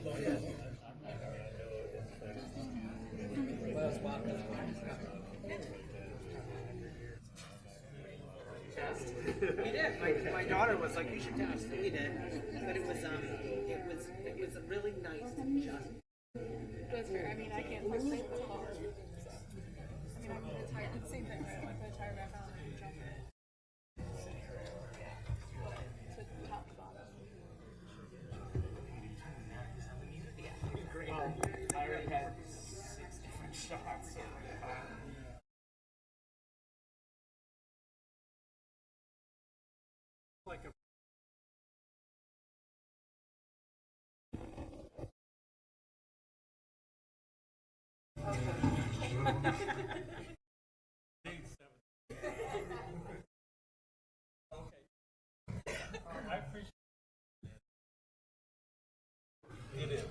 We did. My daughter was like, "You should test." We did, but it was really nice to just. It was fair. I mean, I can't play football. I mean, I'm gonna tire. It's the same thing, right? I'm gonna tire back on and jump it. To top to bottom. Great. I already had 6 different shots. So, like a. I appreciate it. It is.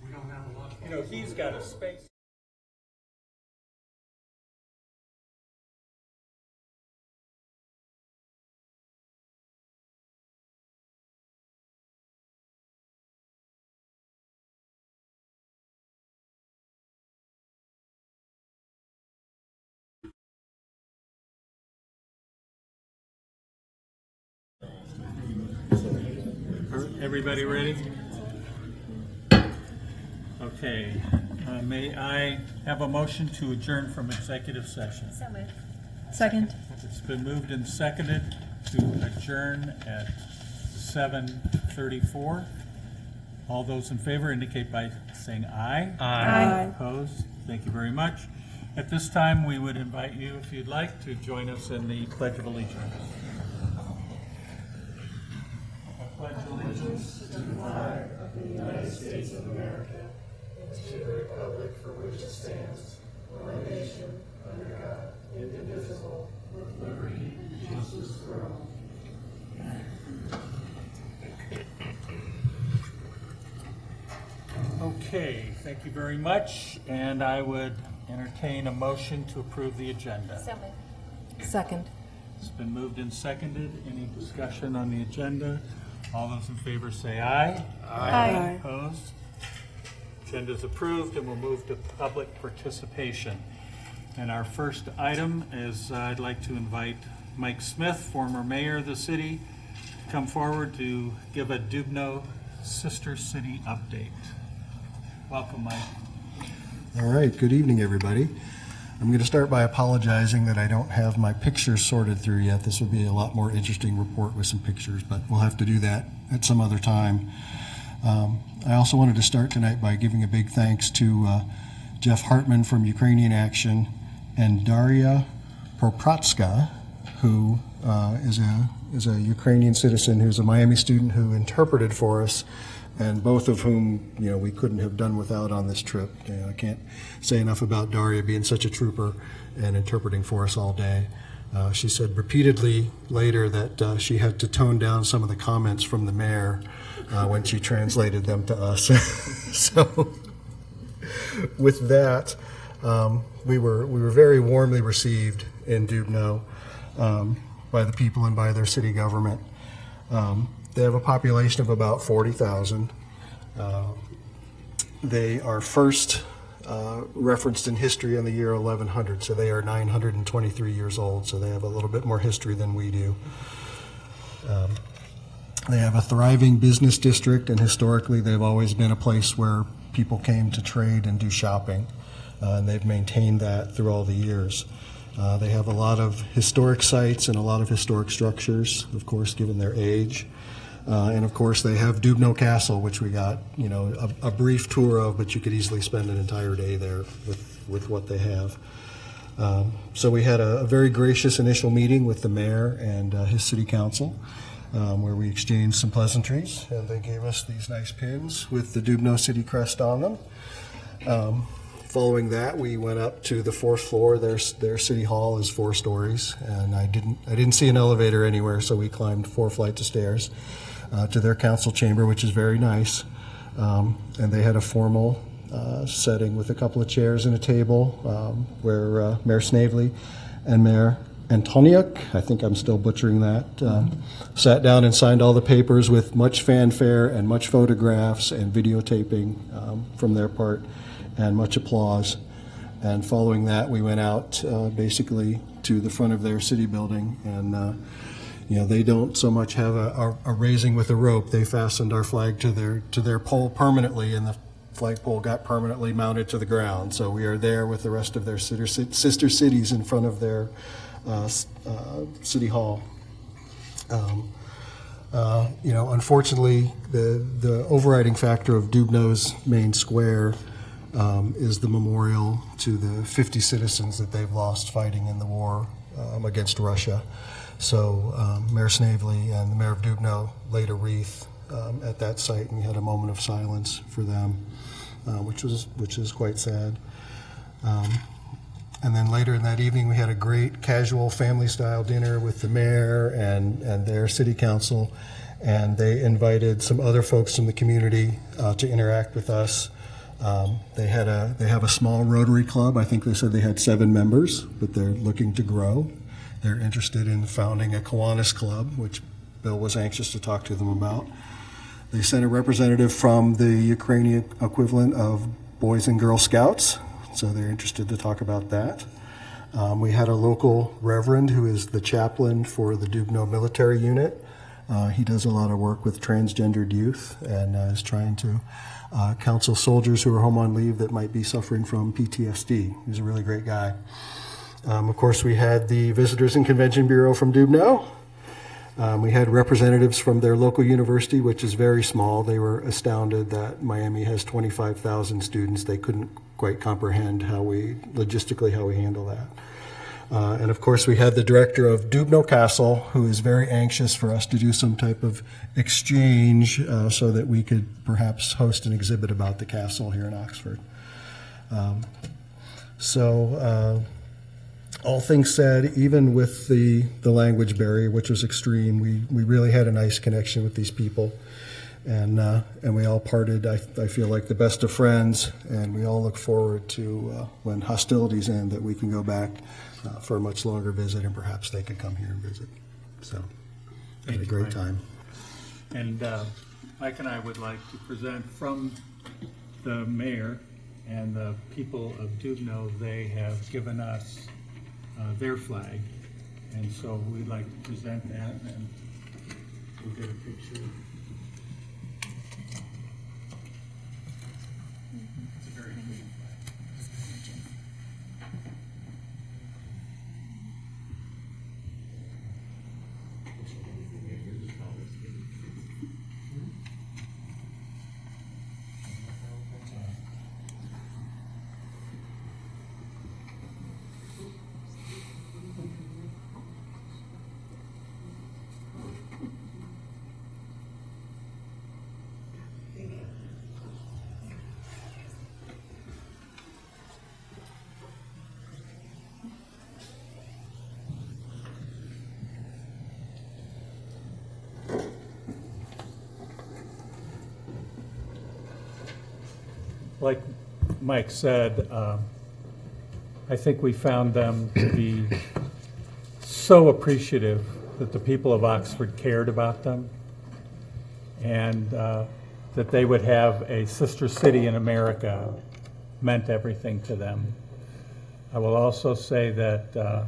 We don't have a lot. You know, he's got a space. Everybody ready? Okay. May I have a motion to adjourn from executive session? So moved. Second. It's been moved and seconded to adjourn at 7:34. All those in favor indicate by saying aye. Aye. Opposed? Thank you very much. At this time, we would invite you, if you'd like, to join us in the Pledge of Allegiance. I pledge allegiance to the flag of the United States of America and to the republic for which it stands, one nation, under God, indivisible, with liberty and justice for all. Okay, thank you very much, and I would entertain a motion to approve the agenda. So moved. Second. It's been moved and seconded. Any discussion on the agenda? All those in favor say aye. Aye. Opposed? Agenda is approved, and we'll move to public participation. And our first item is I'd like to invite Mike Smith, former mayor of the city, to come forward to give a Dubno Sister City update. Welcome, Mike. All right, good evening, everybody. I'm going to start by apologizing that I don't have my pictures sorted through yet. This will be a lot more interesting report with some pictures, but we'll have to do that at some other time. I also wanted to start tonight by giving a big thanks to Jeff Hartman from Ukrainian Action and Daria Propratska, who is a Ukrainian citizen who's a Miami student who interpreted for us, and both of whom, you know, we couldn't have done without on this trip. You know, I can't say enough about Daria being such a trooper and interpreting for us all day. She said repeatedly later that she had to tone down some of the comments from the mayor when she translated them to us. So with that, we were very warmly received in Dubno by the people and by their city government. They have a population of about 40,000. They are first referenced in history in the year 1100, so they are 923 years old, so they have a little bit more history than we do. They have a thriving business district, and historically they've always been a place where people came to trade and do shopping, and they've maintained that through all the years. They have a lot of historic sites and a lot of historic structures, of course, given their age. And of course, they have Dubno Castle, which we got, you know, a brief tour of, but you could easily spend an entire day there with what they have. So we had a very gracious initial meeting with the mayor and his city council, where we exchanged some pleasantries, and they gave us these nice pins with the Dubno City crest on them. Following that, we went up to the 4th floor. Their city hall is 4 stories, and I didn't see an elevator anywhere, so we climbed 4 flights of stairs to their council chamber, which is very nice. And they had a formal setting with a couple of chairs and a table where Mayor Snavely and Mayor Antoniuk, I think I'm still butchering that, sat down and signed all the papers with much fanfare and much photographs and videotaping from their part and much applause. And following that, we went out basically to the front of their city building, and they don't so much have a raising with a rope. They fastened our flag to their pole permanently, and the flagpole got permanently mounted to the ground. So we are there with the rest of their sister cities in front of their city hall. Unfortunately, the overriding factor of Dubno's main square is the memorial to the 50 citizens that they've lost fighting in the war against Russia. So Mayor Snavely and the Mayor of Dubno laid a wreath at that site, and we had a moment of silence for them, which is quite sad. And then later in that evening, we had a great casual family-style dinner with the mayor and their city council, and they invited some other folks from the community to interact with us. They have a small Rotary Club. I think they said they had 7 members, but they're looking to grow. They're interested in founding a Kiwanis Club, which Bill was anxious to talk to them about. They sent a representative from the Ukrainian equivalent of Boys and Girl Scouts, so they're interested to talk about that. We had a local reverend who is the chaplain for the Dubno military unit. He does a lot of work with transgendered youth and is trying to counsel soldiers who are home on leave that might be suffering from PTSD. He's a really great guy. Of course, we had the Visitors and Convention Bureau from Dubno. We had representatives from their local university, which is very small. They were astounded that Miami has 25,000 students. They couldn't quite comprehend how we handle that. And of course, we had the director of Dubno Castle, who is very anxious for us to do some type of exchange so that we could perhaps host an exhibit about the castle here in Oxford. All things said, even with the language barrier, which was extreme, we really had a nice connection with these people. And we all parted, I feel like, the best of friends, and we all look forward to when hostilities end that we can go back for a much longer visit, and perhaps they could come here and visit. So, had a great time. And Mike and I would like to present from the mayor and the people of Dubno. They have given us their flag, and so we'd like to present that, and we'll get a picture. It's a very clean flag. Like Mike said, I think we found them to be so appreciative that the people of Oxford cared about them, and that they would have a sister city in America meant everything to them. I will also say that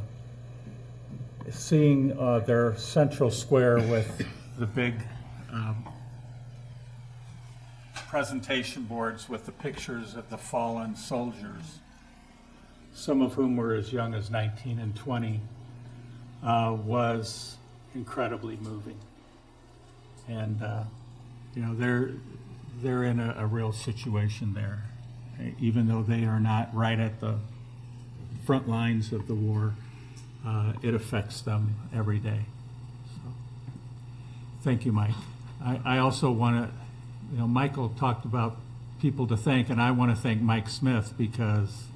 seeing their central square with the big presentation boards with the pictures of the fallen soldiers, some of whom were as young as 19 and 20, was incredibly moving. And they're in a real situation there, even though they are not right at the front lines of the war. It affects them every day. So, thank you, Mike. I also want to. Michael talked about people to thank, and I want to thank Mike Smith, because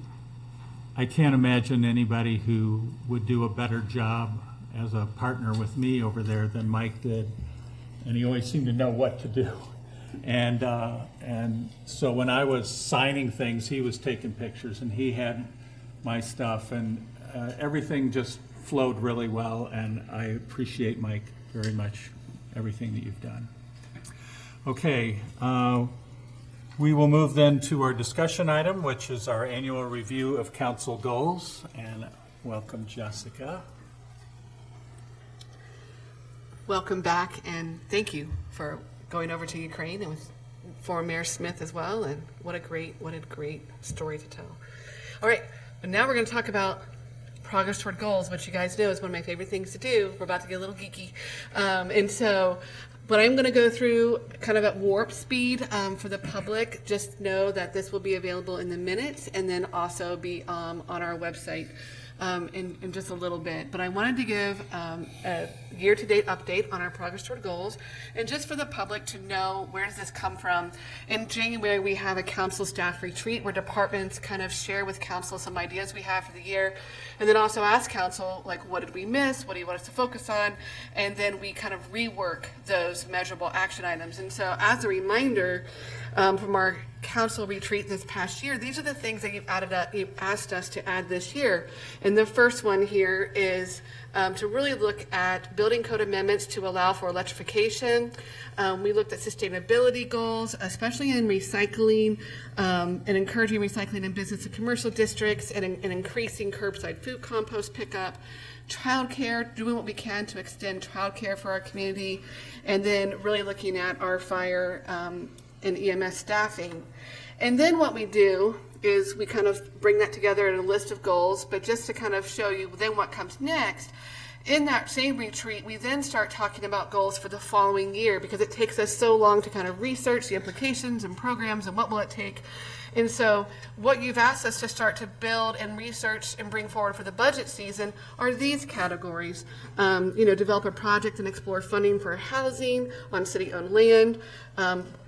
I can't imagine anybody who would do a better job as a partner with me over there than Mike did, and he always seemed to know what to do. And so when I was signing things, he was taking pictures, and he had my stuff, and everything just flowed really well, and I appreciate, Mike, very much everything that you've done. Okay, we will move then to our discussion item, which is our annual review of council goals, and welcome Jessica. Welcome back, and thank you for going over to Ukraine and with former Mayor Smith as well, and what a great story to tell. All right, but now we're going to talk about progress toward goals, which you guys know is one of my favorite things to do. We're about to get a little geeky. And so what I'm going to go through kind of at warp speed for the public, just know that this will be available in the minutes and then also be on our website in just a little bit. But I wanted to give a year-to-date update on our progress toward goals, and just for the public to know, where does this come from? In January, we have a council staff retreat where departments kind of share with council some ideas we have for the year, and then also ask council, like, what did we miss? What do you want us to focus on? And then we kind of rework those measurable action items. And so as a reminder, from our council retreat this past year, these are the things that you've asked us to add this year. And the first one here is to really look at building code amendments to allow for electrification. We looked at sustainability goals, especially in recycling, and encouraging recycling in business and commercial districts, and increasing curbside food compost pickup. Childcare, doing what we can to extend childcare for our community, and then really looking at our fire and EMS staffing. And then what we do is we kind of bring that together in a list of goals, but just to kind of show you then what comes next, in that same retreat, we then start talking about goals for the following year, because it takes us so long to kind of research the implications and programs and what will it take. And so what you've asked us to start to build and research and bring forward for the budget season are these categories. Develop a project and explore funding for housing on city-owned land,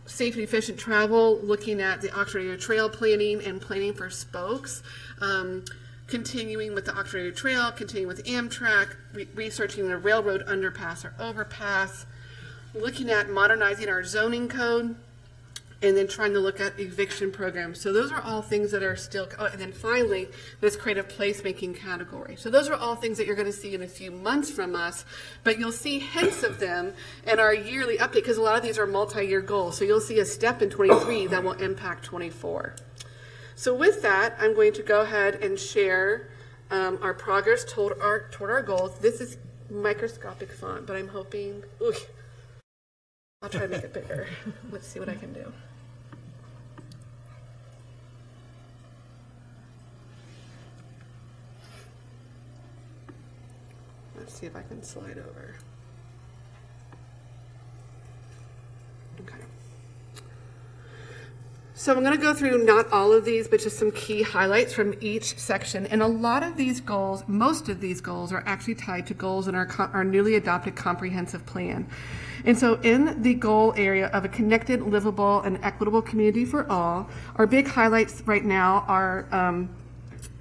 safe and efficient travel, looking at the Oxford Area Trail planning and planning for spokes, continuing with the Oxford Area Trail, continuing with Amtrak, researching the railroad underpass or overpass, looking at modernizing our zoning code, and then trying to look at eviction programs. So those are all things that are still, and then finally, this creative placemaking category. So those are all things that you're going to see in a few months from us, but you'll see hints of them in our yearly update, because a lot of these are multi-year goals. So you'll see a step in 23 that will impact 24. So with that, I'm going to go ahead and share our progress toward our goals. This is microscopic font, but I'm hoping, I'll try to make it bigger. Let's see what I can do. Let's see if I can slide over. Okay. So I'm going to go through not all of these, but just some key highlights from each section. And a lot of these goals, most of these goals, are actually tied to goals in our newly adopted comprehensive plan. And so in the goal area of a connected, livable, and equitable community for all, our big highlights right now are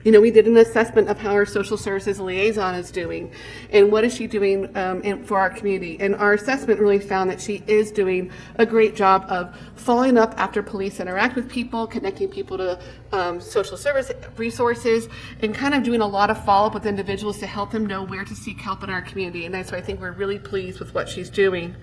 we did an assessment of how our social services liaison is doing and what is she doing for our community. And our assessment really found that she is doing a great job of following up after police interact with people, connecting people to social service resources, and kind of doing a lot of follow-up with individuals to help them know where to seek help in our community. And that's why I think we're really pleased with what she's doing.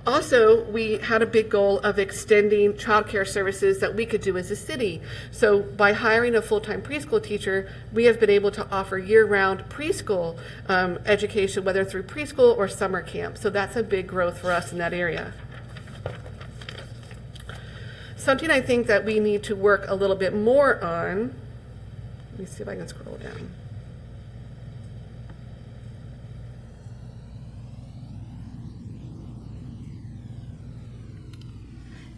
Also, we had a big goal of extending childcare services that we could do as a city. So by hiring a full-time preschool teacher, we have been able to offer year-round preschool education, whether through preschool or summer camp. So that's a big growth for us in that area. Something I think that we need to work a little bit more on, let me see if I can scroll down.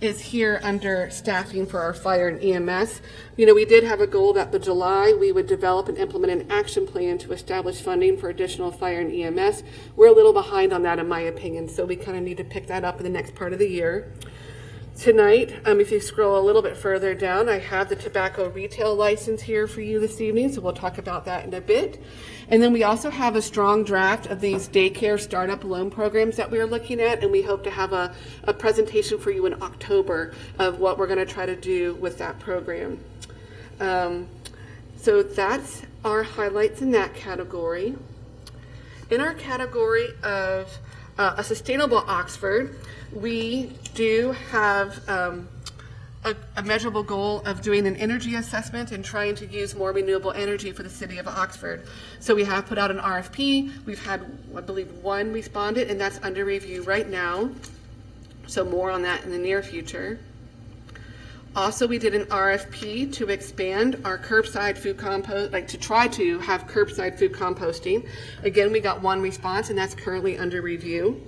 Is here under staffing for our fire and EMS. We did have a goal that by July we would develop and implement an action plan to establish funding for additional fire and EMS. We're a little behind on that in my opinion, so we kind of need to pick that up in the next part of the year. Tonight, if you scroll a little bit further down, I have the tobacco retail license here for you this evening, so we'll talk about that in a bit. And then we also have a strong draft of these daycare startup loan programs that we're looking at, and we hope to have a presentation for you in October of what we're going to try to do with that program. So that's our highlights in that category. in our category of a sustainable Oxford, we do have a measurable goal of doing an energy assessment and trying to use more renewable energy for the city of Oxford. So we have put out an RFP. We've had, I believe, one responded, and that's under review right now. So more on that in the near future. Also, we did an RFP to expand our curbside food compost, like to try to have curbside food composting. Again, we got one response, and that's currently under review.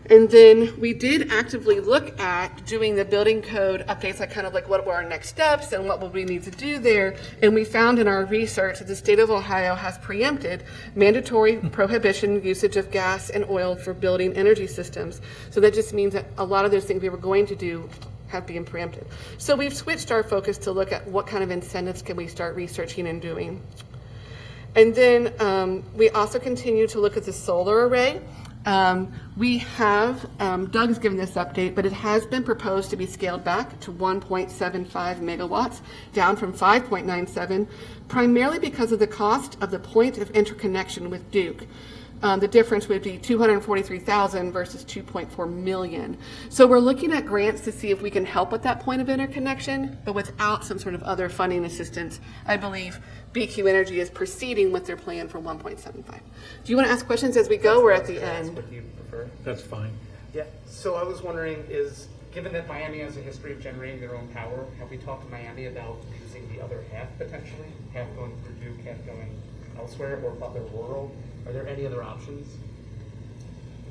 And then we did actively look at doing the building code updates, like kind of like what were our next steps and what will we need to do there. And we found in our research that the state of Ohio has preempted mandatory prohibition usage of gas and oil for building energy systems. So that just means that a lot of those things we were going to do have been preempted. So we've switched our focus to look at what kind of incentives can we start researching and doing. And then we also continue to look at the solar array. We have, Doug's given this update, but it has been proposed to be scaled back to 1.75 megawatts, down from 5.97, primarily because of the cost of the point of interconnection with Duke. The difference would be $243,000 versus $2.4 million. So we're looking at grants to see if we can help with that point of interconnection, but without some sort of other funding assistance. I believe BQ Energy is proceeding with their plan for 1.75. Do you want to ask questions as we go? We're at the end. What do you prefer? That's fine. Yeah, so I was wondering given that Miami has a history of generating their own power, have we talked to Miami about using the other half potentially? Half going through Duke, half going elsewhere, or other rural? Are there any other options?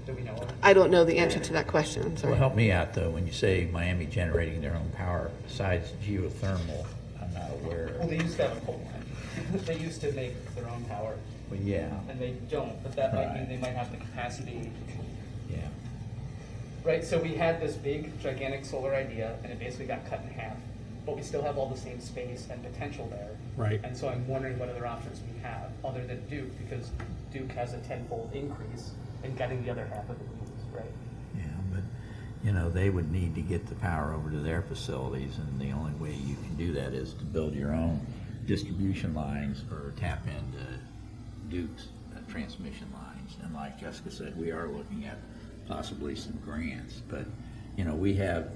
Do we know of? I don't know the answer to that question. I'm sorry. Well, help me out though, when you say Miami generating their own power, besides geothermal, I'm not aware Well, of. they used to have a coal plant. They used to make their own power, Well, yeah, and they don't, but that might mean Right. they might have the capacity. yeah. Right, so we had this big, gigantic solar idea, and it basically got cut in half, but we still have all the same space and potential there. Right. And so I'm wondering what other options we have, other than Duke, because Duke has a tenfold increase in getting the other half of the used, right? Yeah, but, you know, they would need to get the power over to their facilities, and the only way you can do that is to build your own distribution lines or tap into Duke's transmission lines. And like Jessica said, we are looking at possibly some grants, but, you know, we have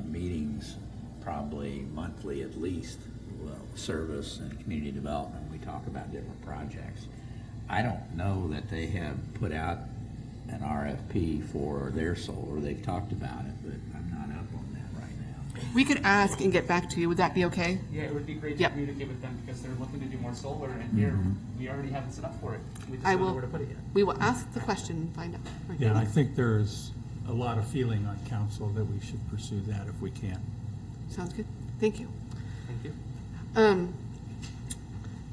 meetings probably monthly at least, well, service and community development. We talk about different projects. I don't know that they have put out an RFP for their solar. They've talked about it, but I'm not up on that right now. We could ask and get back to you. Would that be okay? Yeah, it would be great to Yep. communicate with them, because they're looking to do more solar, and here, we already have it set up for it. We just I don't know will. where to put it yet. We will ask the question and find out. Yeah, I think there's a lot of feeling on council that we should pursue that if we can. Sounds good. Thank you. Thank you.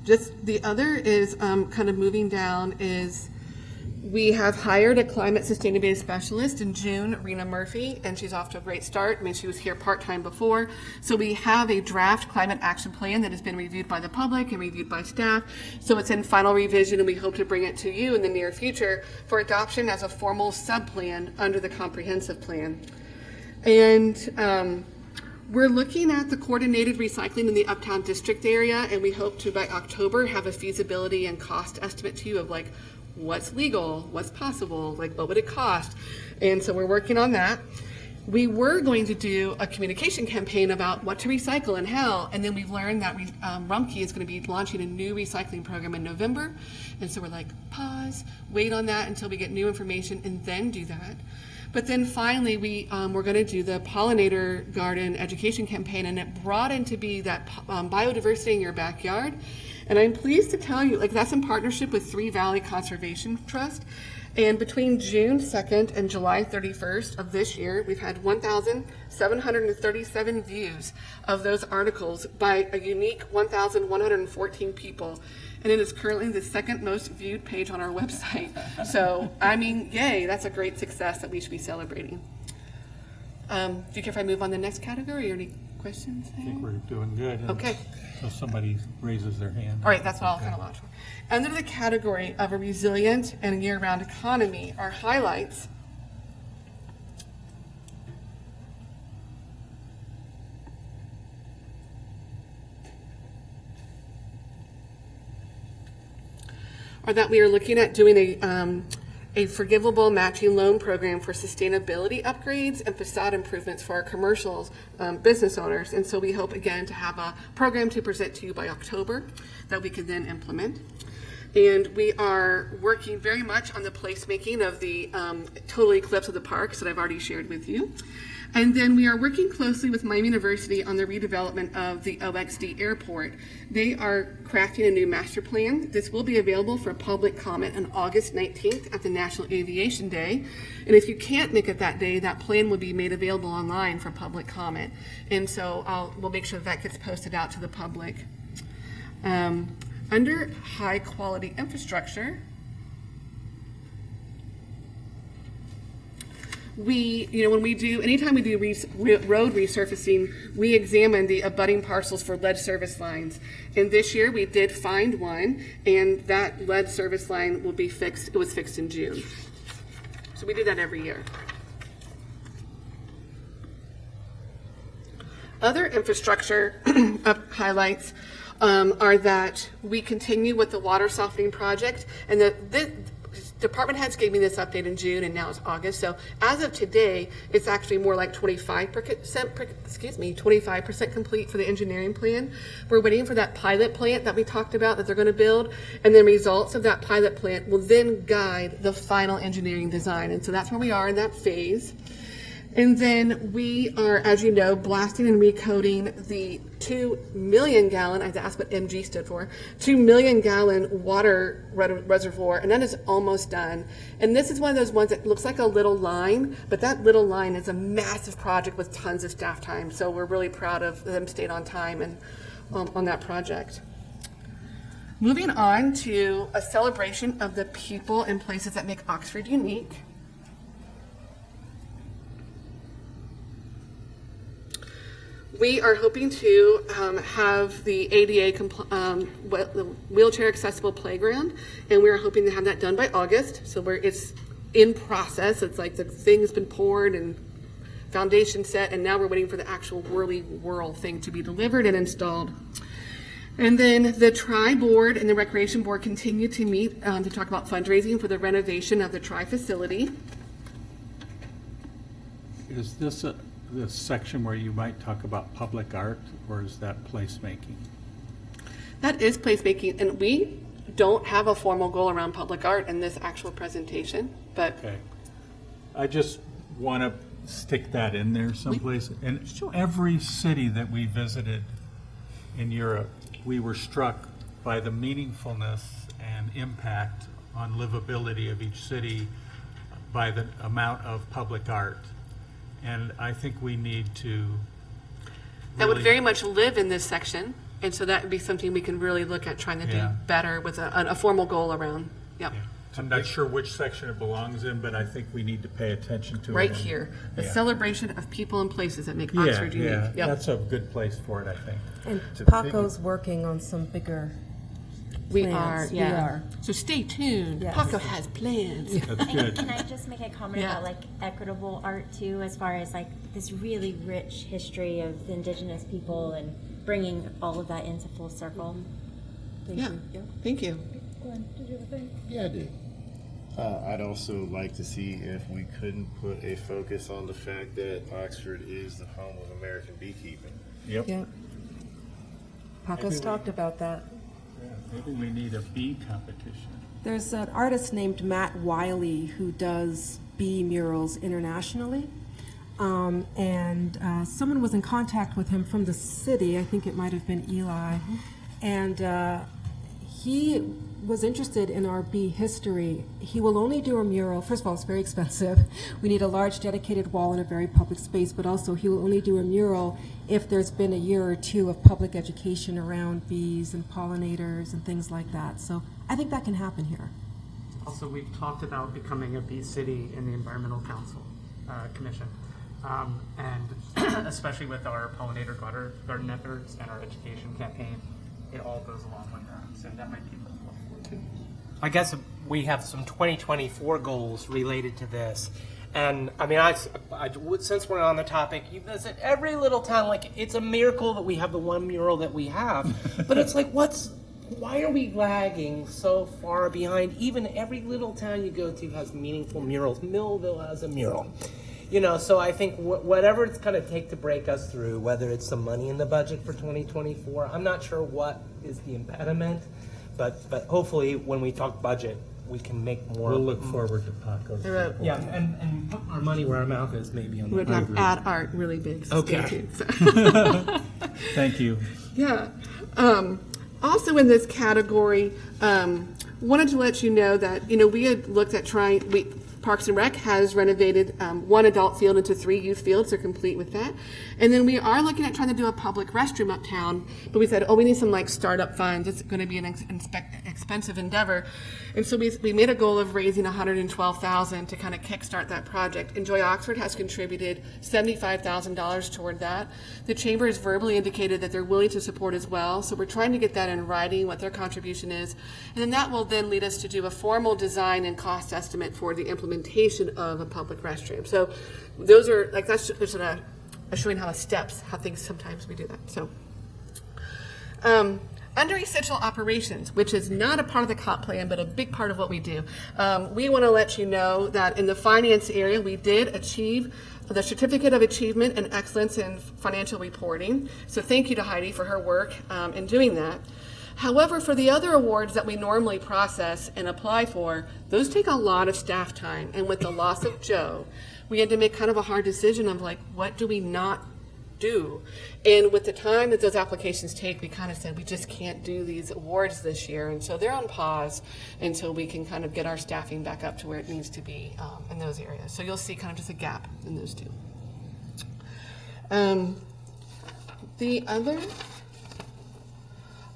Just the other is kind of moving down is we have hired a climate sustainability specialist in June, Rena Murphy, and she's off to a great start. I mean, she was here part-time before. So we have a draft climate action plan that has been reviewed by the public and reviewed by staff. So it's in final revision, and we hope to bring it to you in the near future for adoption as a formal sub-plan under the comprehensive plan. And we're looking at the coordinated recycling in the Uptown District area, and we hope to, by October, have a feasibility and cost estimate to you of like what's legal, what's possible, like what would it cost. And so we're working on that. We were going to do a communication campaign about what to recycle and how, and then we've learned that Rumpke is going to be launching a new recycling program in November. And so we're like, pause, wait on that until we get new information and then do that. But then finally, we're going to do the pollinator garden education campaign, and it brought in to be that biodiversity in your backyard. And I'm pleased to tell you, like, that's in partnership with Three Valley Conservation Trust. And between June 2nd and July 31st of this year, we've had 1,737 views of those articles by a unique 1,114 people. And it is currently the second most viewed page on our website. So, I mean, yay, that's a great success that we should be celebrating. Do you care if I move on to the next category, or any questions? I think we're doing good. Okay. Until somebody raises their hand. All right, that's what I'll kind of launch for. Under the category of a resilient and year-round economy, our highlights are that we are looking at doing a forgivable matching loan program for sustainability upgrades and facade improvements for our commercial business owners. And so we hope, again, to have a program to present to you by October that we can then implement. And we are working very much on the placemaking of the total eclipse of the parks that I've already shared with you. And then we are working closely with Miami University on the redevelopment of the OXD airport. They are crafting a new master plan. This will be available for public comment on August 19th at the National Aviation Day. And if you can't make it that day, that plan will be made available online for public comment. And so we'll make sure that gets posted out to the public. Under high quality infrastructure, anytime we do road resurfacing, we examine the abutting parcels for lead service lines. And this year we did find one, and that lead service line will be fixed. It was fixed in June. So we do that every year. Other infrastructure highlights are that we continue with the water softening project, and the department heads gave me this update in June, and now it's August. So as of today, it's actually more like 25% complete for the engineering plan. We're waiting for that pilot plant that we talked about that they're going to build, and the results of that pilot plant will then guide the final engineering design. And so that's where we are in that phase. And then we are, as you know, blasting and recoding the 2 million gallon, I have to ask what MG stood for, 2 million gallon water reservoir, and that is almost done. And this is one of those ones that looks like a little line, but that little line is a massive project with tons of staff time. So we're really proud of them staying on time and on that project. Moving on to a celebration of the people and places that make Oxford unique. We are hoping to have the ADA the wheelchair accessible playground, and we are hoping to have that done by August. So it's in process. It's like the thing's been poured and foundation set, and now we're waiting for the actual whirly-whirl thing to be delivered and installed. And then the Tri Board and the Recreation Board continue to meet to talk about fundraising for the renovation of the Tri facility. Is this the section where you might talk about public art, or is that placemaking? That is placemaking, and we don't have a formal goal around public art in this actual presentation, but Okay. I just want to stick that in there someplace. And Sure. every city that we visited in Europe, we were struck by the meaningfulness and impact on livability of each city by the amount of public art. And I think we need to that would really- very much live in this section, and so that would be something we can really look at trying to do Yeah. better with a formal goal around. Yep. Yeah. I'm not sure which section it belongs in, but I think we need to pay attention to it. Right and- here, the Yeah. celebration of people and places that make Yeah, Oxford unique. yeah, Yep. that's a good place for it, I think. And Paco's working on some bigger We plans. are, yeah. We are. So stay tuned. Yes. Paco has plans. That's good. Can I just make a comment Yeah. about like equitable art too, as far as like this really rich history of indigenous people and bringing all of that into full circle? Yeah, thank you. Yeah, I did. I'd also like to see if we couldn't put a focus on the fact that Oxford is the home of American beekeeping. Yep. Yeah. Paco's Maybe talked about that. Yeah, maybe we need a bee competition. There's an artist named Matt Wiley who does bee murals internationally. Someone was in contact with him from the city. I think it might have been Eli. And he was interested in our bee history. He will only do a mural. First of all, it's very expensive. We need a large dedicated wall in a very public space, but also he will only do a mural if there's been a year or two of public education around bees and pollinators and things like that. So I think that can happen here. Also, we've talked about becoming a bee city in the Environmental Council Commission. And especially with our pollinator garden efforts and our education campaign, it all goes along with that. So that might be helpful too. I guess we have some 2024 goals related to this. And I mean, since we're on the topic, you visit every little town. Like, it's a miracle that we have the one mural that we have. But it's like, what's why are we lagging so far behind? Even every little town you go to has meaningful murals. Millville has a mural. You know, so I think whatever it's going to take to break us through, whether it's some money in the budget for 2024, I'm not sure what is the impediment, but hopefully when we talk budget, we can make more. We'll look forward to Paco's. Yeah, and put our money where our mouth is, maybe. On We're the going to have ad art really big. So Okay. stay tuned, so. Thank you. Yeah. Also in this category, wanted to let you know that, you know, we had looked at Parks and Rec has renovated one adult field into 3 youth fields. They're complete with that. And then we are looking at trying to do a public restroom uptown, but we said, oh, we need some like startup funds. It's going to be an expensive endeavor. And so we made a goal of raising $112,000 to kind of kickstart that project. And Joy Oxford has contributed $75,000 toward that. The chamber has verbally indicated that they're willing to support as well. So we're trying to get that in writing, what their contribution is. And then that will then lead us to do a formal design and cost estimate for the implementation of a public restroom. So those are like, that's just showing how steps, how things sometimes we do that. So under essential operations, which is not a part of the comp plan, but a big part of what we do, we want to let you know that in the finance area, we did achieve the Certificate of Achievement and Excellence in Financial Reporting. So thank you to Heidi for her work in doing that. However, for the other awards that we normally process and apply for, those take a lot of staff time. And with the loss of Joe, we had to make kind of a hard decision of like, what do we not do? And with the time that those applications take, we kind of said, we just can't do these awards this year. And so they're on pause until we can kind of get our staffing back up to where it needs to be in those areas. So you'll see kind of just a gap in those two. The other,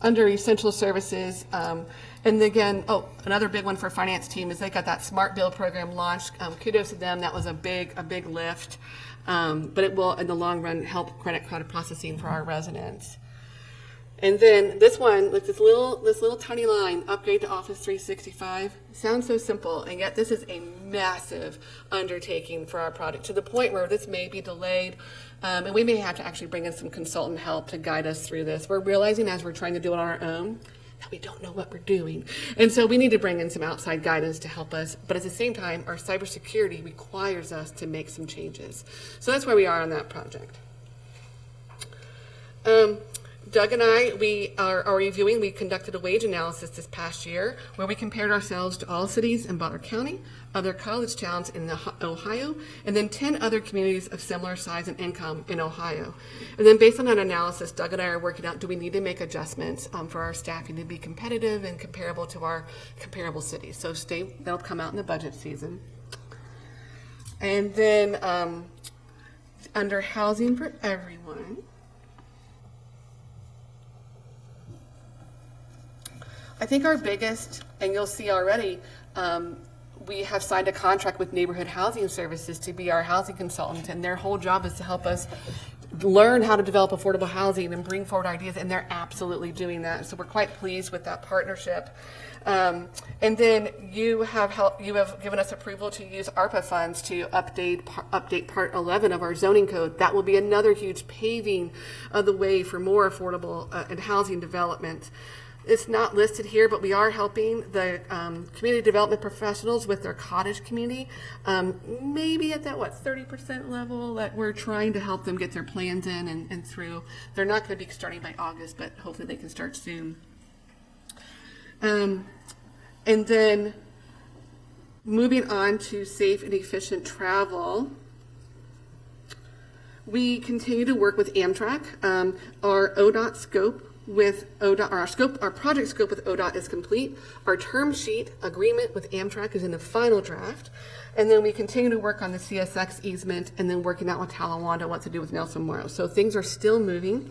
under essential services, and again, another big one for finance team is they got that Smart Bill program launched. Kudos to them. That was a big lift, but it will, in the long run, help credit card processing for our residents. And then this one, like this little tiny line, upgrade to Office 365, sounds so simple, and yet this is a massive undertaking for our project, to the point where this may be delayed, and we may have to actually bring in some consultant help to guide us through this. We're realizing as we're trying to do it on our own that we don't know what we're doing, and so we need to bring in some outside guidance to help us, but at the same time, our cybersecurity requires us to make some changes. So that's where we are on that project. Doug and I, we are reviewing, we conducted a wage analysis this past year where we compared ourselves to all cities in Butler County, other college towns in Ohio, and then 10 other communities of similar size and income in Ohio. And then based on that analysis, Doug and I are working out, do we need to make adjustments for our staffing to be competitive and comparable to our comparable cities? So that'll come out in the budget season. And then under Housing for Everyone, I think our biggest, and you'll see already, we have signed a contract with Neighborhood Housing Services to be our housing consultant, and their whole job is to help us learn how to develop affordable housing and bring forward ideas, and they're absolutely doing that. So we're quite pleased with that partnership. And then you have given us approval to use ARPA funds to update Part 11 of our zoning code. That will be another huge paving of the way for more affordable and housing development. It's not listed here, but we are helping the community development professionals with their cottage community, maybe at that, 30% level that we're trying to help them get their plans in and through. They're not going to be starting by August, but hopefully they can start soon. And then moving on to safe and efficient travel. We continue to work with Amtrak. Our ODOT scope with ODOT, our project scope with ODOT is complete. Our term sheet agreement with Amtrak is in the final draft. And then we continue to work on the CSX easement and then working out with Talawanda what to do with Nelson Morrow. So things are still moving.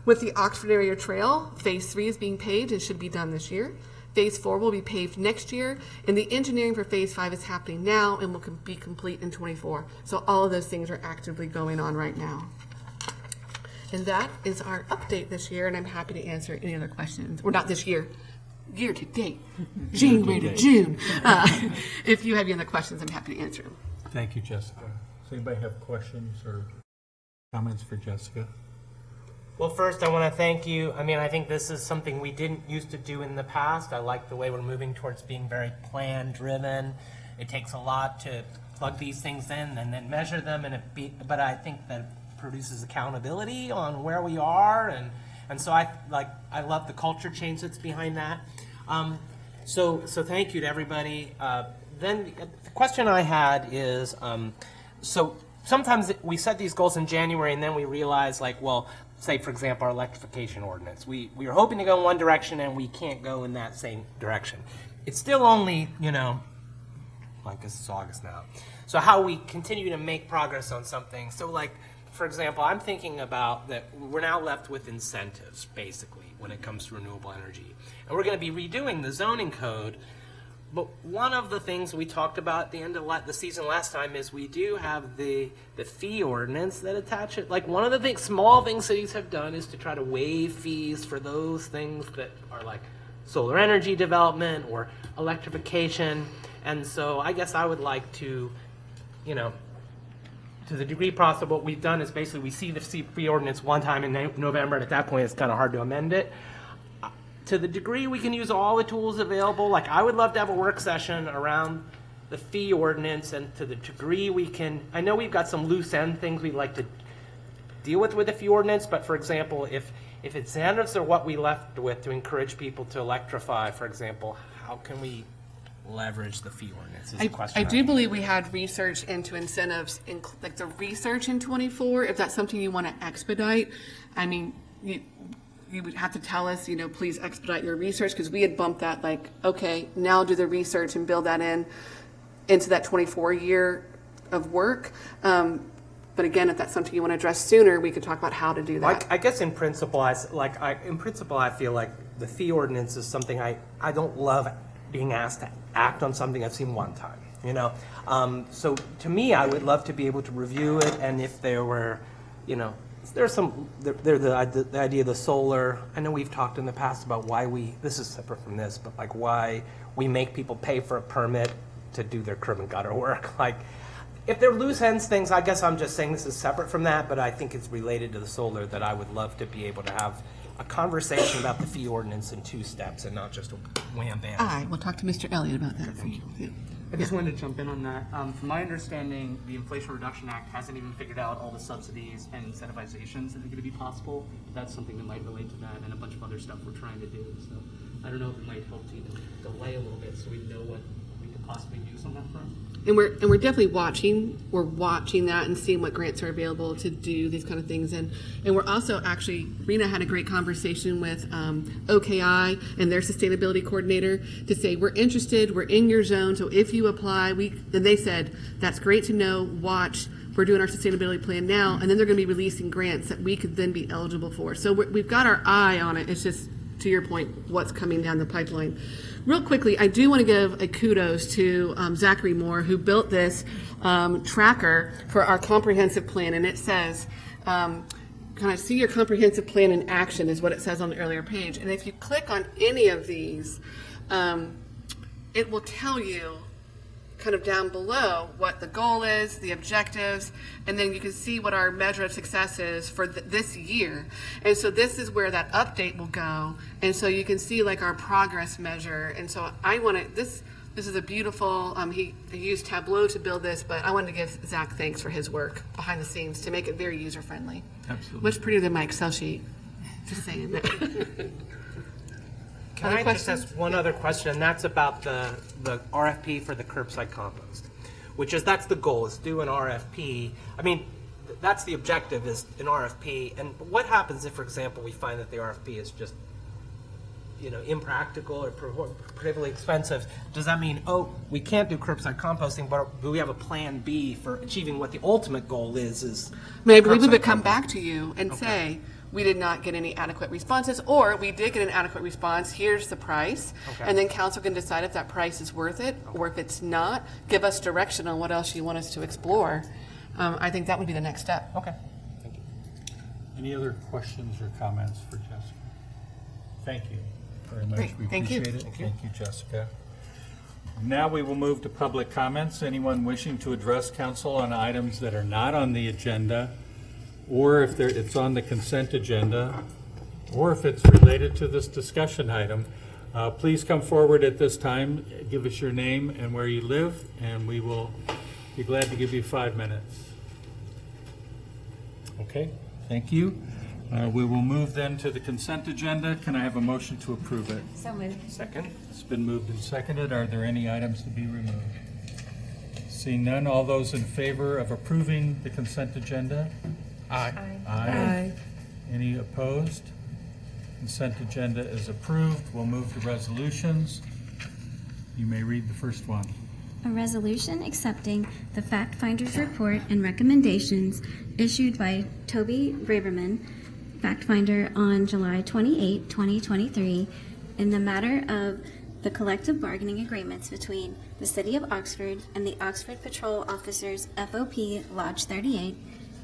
With the Oxford Area Trail, Phase 3 is being paved and should be done this year. Phase 4 will be paved next year, and the engineering for Phase 5 is happening now and will be complete in 24. So all of those things are actively going on right now. And that is our update this year, and I'm happy to answer any other questions. Or not this year, year to date, January to June. If you have any other questions, I'm happy to answer them. Thank you, Jessica. Does anybody have questions or comments for Jessica? Well, first, I want to thank you. I mean, I think this is something we didn't used to do in the past. I like the way we're moving towards being very plan-driven. It takes a lot to plug these things in and then measure them, but I think that produces accountability on where we are, and so I love the culture change that's behind that. So thank you to everybody. Then the question I had is, so sometimes we set these goals in January and then we realize, like, well, say for example, our electrification ordinance. We are hoping to go in one direction and we can't go in that same direction. It's still only, I guess it's August now. So how we continue to make progress on something. So like, for example, I'm thinking about that we're now left with incentives, basically, when it comes to renewable energy. And we're going to be redoing the zoning code. But one of the things we talked about at the end of the season last time is we do have the fee ordinance that attach it. Like one of the small things cities have done is to try to waive fees for those things that are like solar energy development or electrification. And so I guess I would like to, to the degree possible, what we've done is basically we see the fee ordinance one time in November, and at that point it's kind of hard to amend it. To the degree we can use all the tools available, like I would love to have a work session around the fee ordinance, and to the degree we can, I know we've got some loose end things we'd like to deal with the fee ordinance, but for example, if incentives are what we left with to encourage people to electrify, for example, how can we leverage the fee ordinance is a question. I do believe we had research into incentives, like the research in 24, if that's something you want to expedite. I mean, you would have to tell us, please expedite your research, because we had bumped that like, okay, now do the research and build that into that 24-year of work. But again, if that's something you want to address sooner, we could talk about how to do that. I guess in principle, I feel like the fee ordinance is something I don't love being asked to act on something I've seen one time, So to me, I would love to be able to review it, and if there were, there's the idea of the solar. I know we've talked in the past about why this is separate from this, but like why we make people pay for a permit to do their curb and gutter work. Like, if they're loose ends things, I guess I'm just saying this is separate from that, but I think it's related to the solar that I would love to be able to have a conversation about the fee ordinance in 2 steps and not just a wham bam. All right, we'll talk to Mr. Elliott about that. Thank you. Yeah. I just wanted to jump in on that. From my understanding, the Inflation Reduction Act hasn't even figured out all the subsidies and incentivizations that are going to be possible. That's something that might relate to that and a bunch of other stuff we're trying to do. So I don't know if it might help to delay a little bit so we know what we could possibly use on that front. And we're definitely watching. We're watching that and seeing what grants are available to do these kind of things. And we're also actually, Rena had a great conversation with OKI and their sustainability coordinator to say, we're interested, we're in your zone, so if you apply, and they said, that's great to know, watch, we're doing our sustainability plan now, and then they're going to be releasing grants that we could then be eligible for. So we've got our eye on it. It's just, to your point, what's coming down the pipeline. Real quickly, I do want to give a kudos to Zachary Moore, who built this tracker for our comprehensive plan, and it says, kind of see your comprehensive plan in action is what it says on the earlier page. And if you click on any of these, it will tell you kind of down below what the goal is, the objectives, and then you can see what our measure of success is for this year. And so this is where that update will go. And so you can see like our progress measure. And so I want to, this is a beautiful, he used Tableau to build this, but I wanted to give Zach thanks for his work behind the scenes to make it very user-friendly. Absolutely. Much prettier than my Excel sheet. Just saying that. Can I just ask one other question, and that's about the RFP for the curbside compost, that's the goal, is do an RFP. I mean, that's the objective, is an RFP. And what happens if, for example, we find that the RFP is just, impractical or prohibitively expensive? Does that mean, we can't do curbside composting, but do we have a plan B for achieving what the ultimate goal is Maybe we would come back to you and say, we did not get any adequate responses, or we did get an adequate response, here's the price, and then council can decide if that price is worth it, or if it's not, give us direction on what else you want us to explore. I think that would be the next step. Okay, thank you. Any other questions or comments for Jessica? Thank you very much. Great. We Thank you. appreciate it. Thank you, Jessica. Now we will move to public comments. Anyone wishing to address council on items that are not on the agenda or if it's on the consent agenda, or if it's related to this discussion item, please come forward at this time, give us your name and where you live, and we will be glad to give you 5 minutes. Okay, thank you. We will move then to the consent agenda. Can I have a motion to approve it? So moved. Second. It's been moved and seconded. Are there any items to be removed? Seeing none, all those in favor of approving the consent agenda? Aye. Aye. Any opposed? Consent agenda is approved. We'll move to resolutions. You may read the first one. A resolution accepting the fact finder's report and recommendations issued by Toby Braverman, fact finder, on July 28, 2023, in the matter of the collective bargaining agreements between the City of Oxford and the Oxford Patrol Officers FOP Lodge 38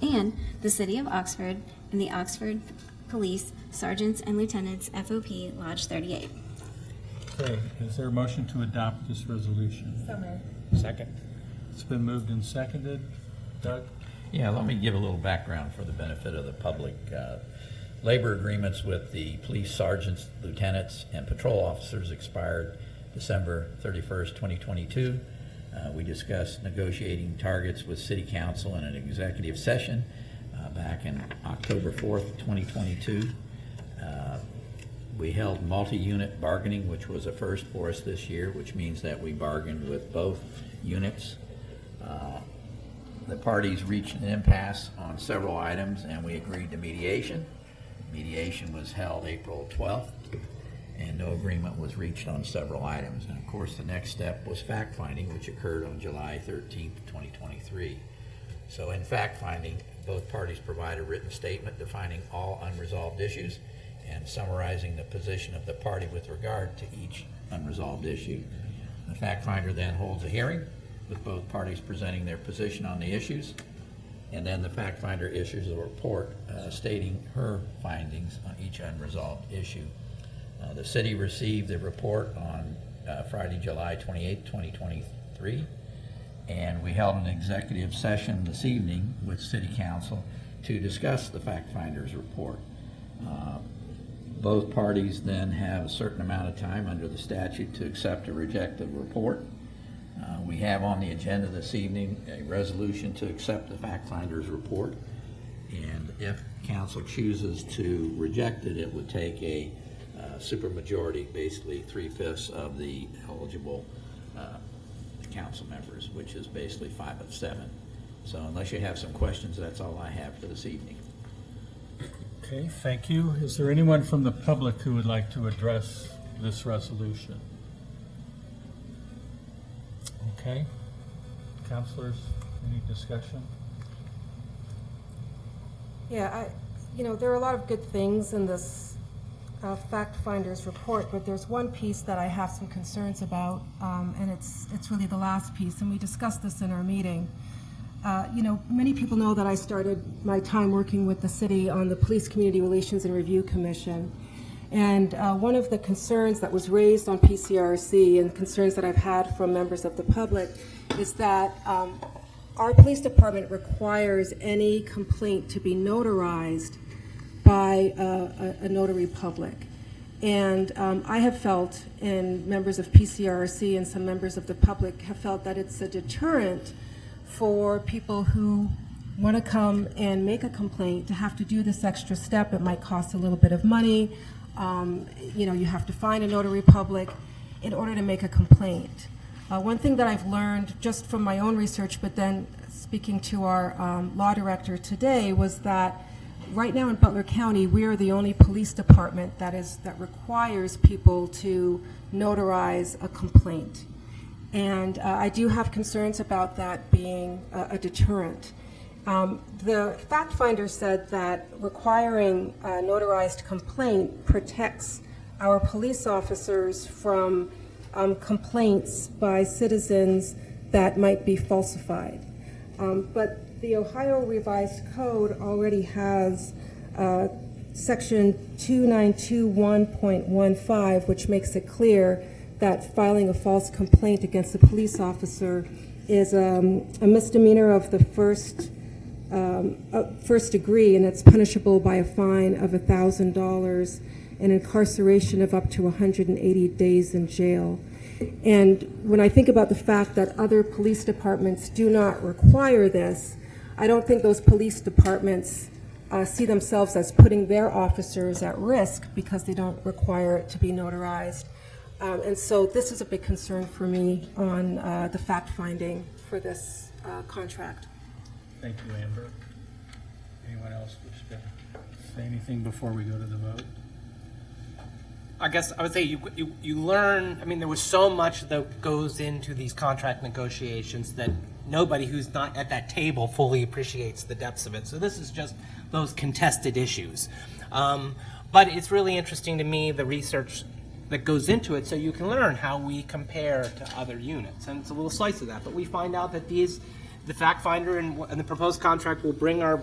and the City of Oxford and the Oxford Police Sergeants and Lieutenants FOP Lodge 38. Okay, is there a motion to adopt this resolution? So moved. Second. It's been moved and seconded. Doug? Yeah, let me give a little background for the benefit of the public. Labor agreements with the police sergeants, lieutenants, and patrol officers expired December 31st, 2022. We discussed negotiating targets with City Council in an executive session back in October 4th, 2022. We held multi-unit bargaining, which was a first for us this year, which means that we bargained with both units. The parties reached an impasse on several items, and we agreed to mediation. Mediation was held April 12th, and no agreement was reached on several items. And of course, the next step was fact-finding, which occurred on July 13th, 2023. So in fact-finding, both parties provided a written statement defining all unresolved issues and summarizing the position of the party with regard to each unresolved issue. The fact-finder then holds a hearing with both parties presenting their position on the issues, and then the fact finder issues a report stating her findings on each unresolved issue. The city received the report on Friday, July 28, 2023, and we held an executive session this evening with City Council to discuss the fact finder's report. Both parties then have a certain amount of time under the statute to accept or reject the report. We have on the agenda this evening a resolution to accept the fact finder's report, and if council chooses to reject it, it would take a supermajority, basically 3/5 of the eligible council members, which is basically 5 of 7. So unless you have some questions, that's all I have for this evening. Okay, thank you. Is there anyone from the public who would like to address this resolution? Okay, councilors, any discussion? Yeah, there are a lot of good things in this fact finder's report, but there's one piece that I have some concerns about, and it's really the last piece, and we discussed this in our meeting. Many people know that I started my time working with the city on the Police Community Relations and Review Commission. And one of the concerns that was raised on PCRC, and concerns that I've had from members of the public, is that our police department requires any complaint to be notarized by a notary public. And I have felt, and members of PCRC and some members of the public have felt, that it's a deterrent for people who want to come and make a complaint to have to do this extra step. It might cost a little bit of money. You have to find a notary public in order to make a complaint. One thing that I've learned just from my own research, but then speaking to our law director today, was that right now in Butler County, we are the only police department that requires people to notarize a complaint. And I do have concerns about that being a deterrent. The fact finder said that requiring a notarized complaint protects our police officers from complaints by citizens that might be falsified. But the Ohio Revised Code already has section 2921.15, which makes it clear that filing a false complaint against a police officer is a misdemeanor of the first first degree, and it's punishable by a fine of $1,000 and incarceration of up to 180 days in jail. And when I think about the fact that other police departments do not require this, I don't think those police departments see themselves as putting their officers at risk because they don't require it to be notarized. And so this is a big concern for me on the fact-finding for this contract. Thank you, Amber. Anyone else wish to say anything before we go to the vote? I guess I would say you learn, I mean, there was so much that goes into these contract negotiations that nobody who's not at that table fully appreciates the depths of it. So this is just those contested issues. But it's really interesting to me, the research that goes into it, so you can learn how we compare to other units. And it's a little slice of that. But we find out that the fact finder and the proposed contract will bring our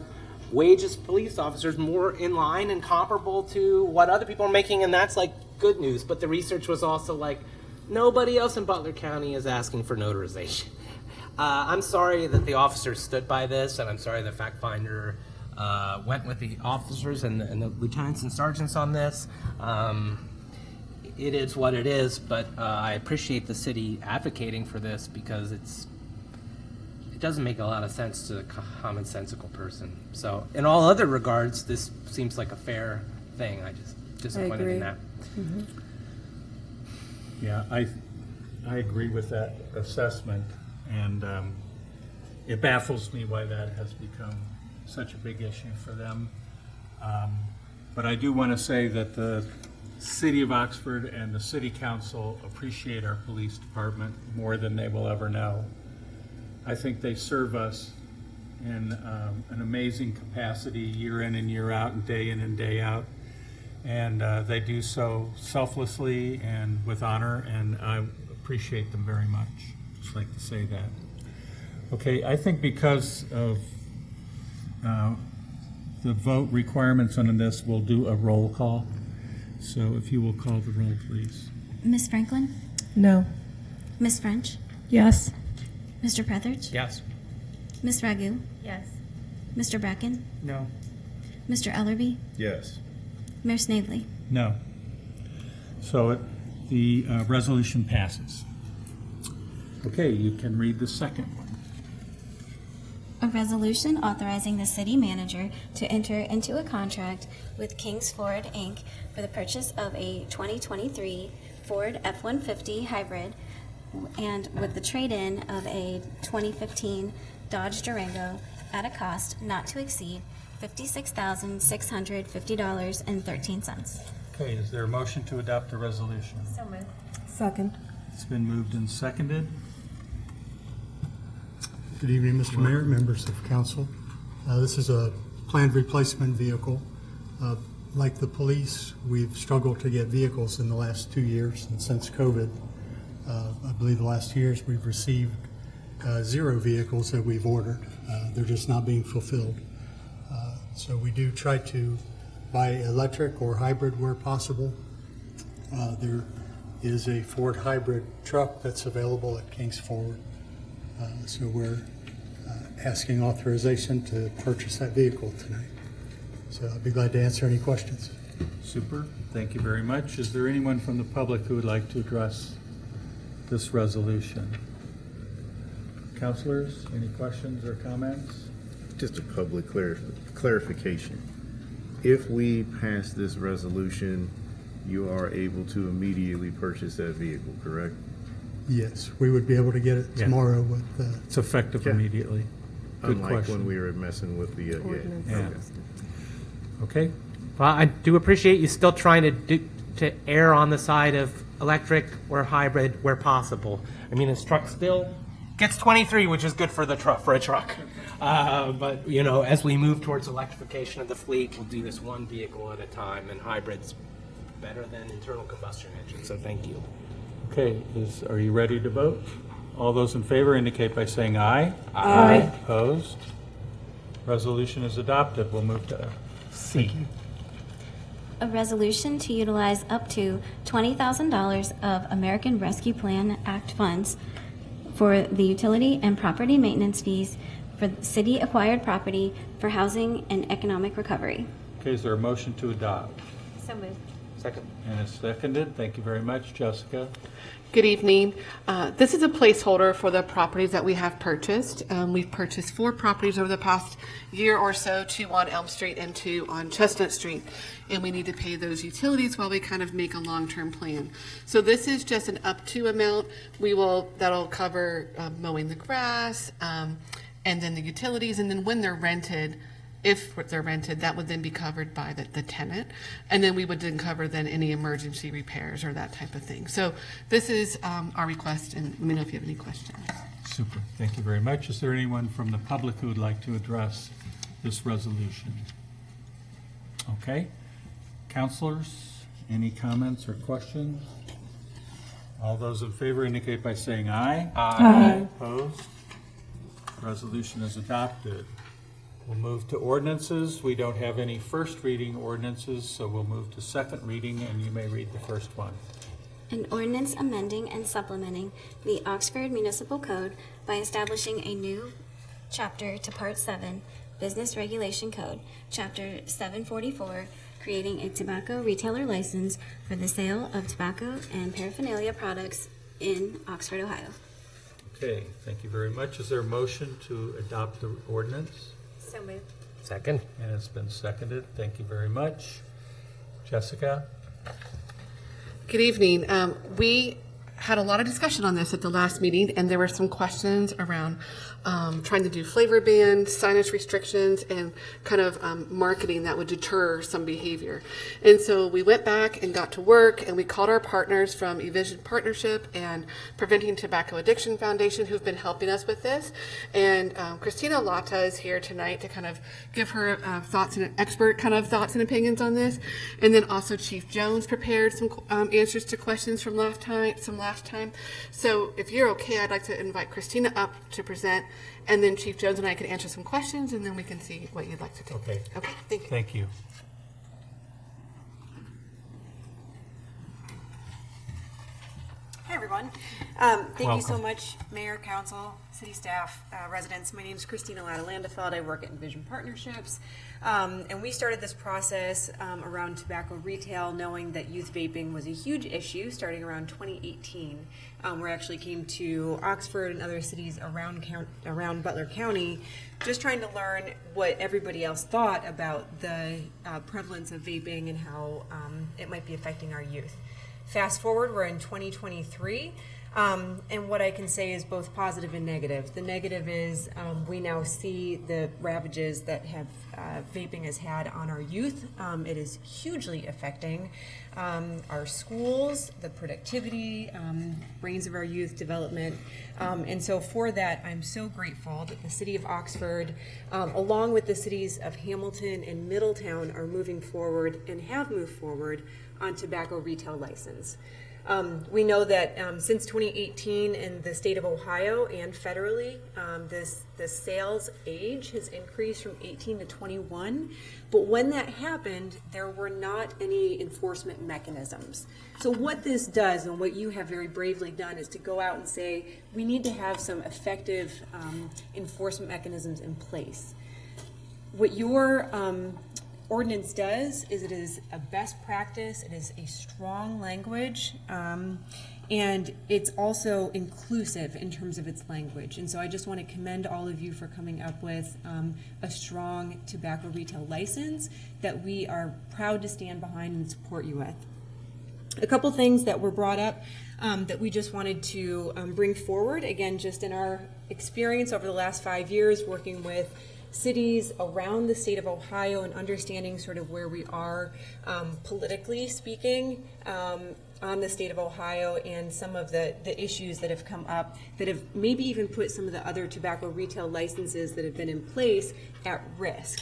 wages police officers more in line and comparable to what other people are making, and that's like good news. But the research was also like, nobody else in Butler County is asking for notarization. I'm sorry that the officers stood by this, and I'm sorry the fact finder went with the officers and the lieutenants and sergeants on this. It is what it is, but I appreciate the city advocating for this because it doesn't make a lot of sense to a commonsensical person. So in all other regards, this seems like a fair thing. I just disappointed in that. Mm-hmm. Yeah, I agree with that assessment, and it baffles me why that has become such a big issue for them. But I do want to say that the City of Oxford and the City Council appreciate our police department more than they will ever know. I think they serve us in an amazing capacity year in and year out and day in and day out. And they do so selflessly and with honor, and I appreciate them very much. Just like to say that. Okay, I think because of the vote requirements on this, we'll do a roll call. So if you will call the roll, please. Ms. Franklin? No. Ms. French? Yes. Mr. Prethridge? Yes. Ms. Ragu? Yes. Mr. Bracken? No. Mr. Ellerby? Yes. Mayor Snavely? No. So the resolution passes. Okay, you can read the second one. A resolution authorizing the city manager to enter into a contract with Kings Ford, Inc. for the purchase of a 2023 Ford F-150 hybrid and with the trade-in of a 2015 Dodge Durango at a cost not to exceed $56,650.13. Okay, is there a motion to adopt the resolution? So moved. Second. It's been moved and seconded. Good evening, Mr. Mayor, members of council. This is a planned replacement vehicle. Like the police, we've struggled to get vehicles in the last 2 years, and since COVID, I believe the last 2 years we've received 0 vehicles that we've ordered. They're just not being fulfilled. So we do try to buy electric or hybrid where possible. There is a Ford hybrid truck that's available at Kings Ford. So we're asking authorization to purchase that vehicle tonight. So I'd be glad to answer any questions. Super, thank you very much. Is there anyone from the public who would like to address this resolution? Councilors, any questions or comments? Just a public clarification. If we pass this resolution, you are able to immediately purchase that vehicle, correct? Yes, we would be able to get it Yeah. tomorrow with It's effective Yeah. immediately. Good Unlike question. when we were messing with the, Ordinance. Yeah. Okay, Well, I do appreciate you still trying to err on the side of electric or hybrid where possible. I mean, this truck still gets 23, which is good for the truck, for a truck. But you know, as we move towards electrification of the fleet, we'll do this one vehicle at a time, and hybrids better than internal combustion engines. So thank you. okay, are you ready to vote? All those in favor indicate by saying aye. Aye. Opposed? Resolution is adopted. We'll move to C. A resolution to utilize up to $20,000 of American Rescue Plan Act funds for the utility and property maintenance fees for city-acquired property for housing and economic recovery. Okay, is there a motion to adopt? So moved. Second. And it's seconded. Thank you very much, Jessica. Good evening. This is a placeholder for the properties that we have purchased. We've purchased 4 properties over the past year or so, 2 on Elm Street and 2 on Chestnut Street. And we need to pay those utilities while we kind of make a long-term plan. So this is just an up to amount. That'll cover mowing the grass, and then the utilities, and then when they're rented, if they're rented, that would then be covered by the tenant. And then we would then cover then any emergency repairs or that type of thing. So this is our request, and let me know if you have any questions. Super. Thank you very much. Is there anyone from the public who would like to address this resolution? Okay. Counselors, any comments or questions? All those in favor indicate by saying aye. Aye. Opposed? Resolution is adopted. We'll move to ordinances. We don't have any first reading ordinances, so we'll move to second reading, and you may read the first one. An ordinance amending and supplementing the Oxford Municipal Code by establishing a new chapter to Part 7, Business Regulation Code, Chapter 744, creating a tobacco retailer license for the sale of tobacco and paraphernalia products in Oxford, Ohio. Okay, thank you very much. Is there a motion to adopt the ordinance? So moved. Second. And it's been seconded. Thank you very much. Jessica? Good evening. We had a lot of discussion on this at the last meeting, and there were some questions around trying to do flavor bans, signage restrictions, and kind of marketing that would deter some behavior. And so we went back and got to work, and we called our partners from eVision Partnership and Preventing Tobacco Addiction Foundation, who've been helping us with this. And Christina Lata is here tonight to kind of give her thoughts and expert kind of thoughts and opinions on this. And then also Chief Jones prepared some answers to questions from last time. So if you're okay, I'd like to invite Christina up to present, and then Chief Jones and I can answer some questions, and then we can see what you'd like to do. Okay. Okay, thank you. Thank you. Hi, everyone. Thank you so Welcome. much, Mayor, Council, City staff, residents. My name is Christina Latta-Landefeld. I work at Envision Partnerships. And we started this process around tobacco retail, knowing that youth vaping was a huge issue starting around 2018. We actually came to Oxford and other cities around Butler County, just trying to learn what everybody else thought about the prevalence of vaping and how it might be affecting our youth. Fast forward, we're in 2023, and what I can say is both positive and negative. The negative is we now see the ravages that vaping has had on our youth. It is hugely affecting our schools, the productivity, brains of our youth development. And so for that, I'm so grateful that the City of Oxford, along with the cities of Hamilton and Middletown, are moving forward and have moved forward on tobacco retail license. We know that since 2018 in the state of Ohio and federally, the sales age has increased from 18 to 21. But when that happened, there were not any enforcement mechanisms. So what this does, and what you have very bravely done, is to go out and say, we need to have some effective enforcement mechanisms in place. What your ordinance does is it is a best practice, it is a strong language, and it's also inclusive in terms of its language. And so I just want to commend all of you for coming up with a strong tobacco retail license that we are proud to stand behind and support you with. A couple things that were brought up that we just wanted to bring forward, again, just in our experience over the last 5 years working with cities around the state of Ohio and understanding sort of where we are politically speaking on the state of Ohio and some of the issues that have come up that have maybe even put some of the other tobacco retail licenses that have been in place at risk.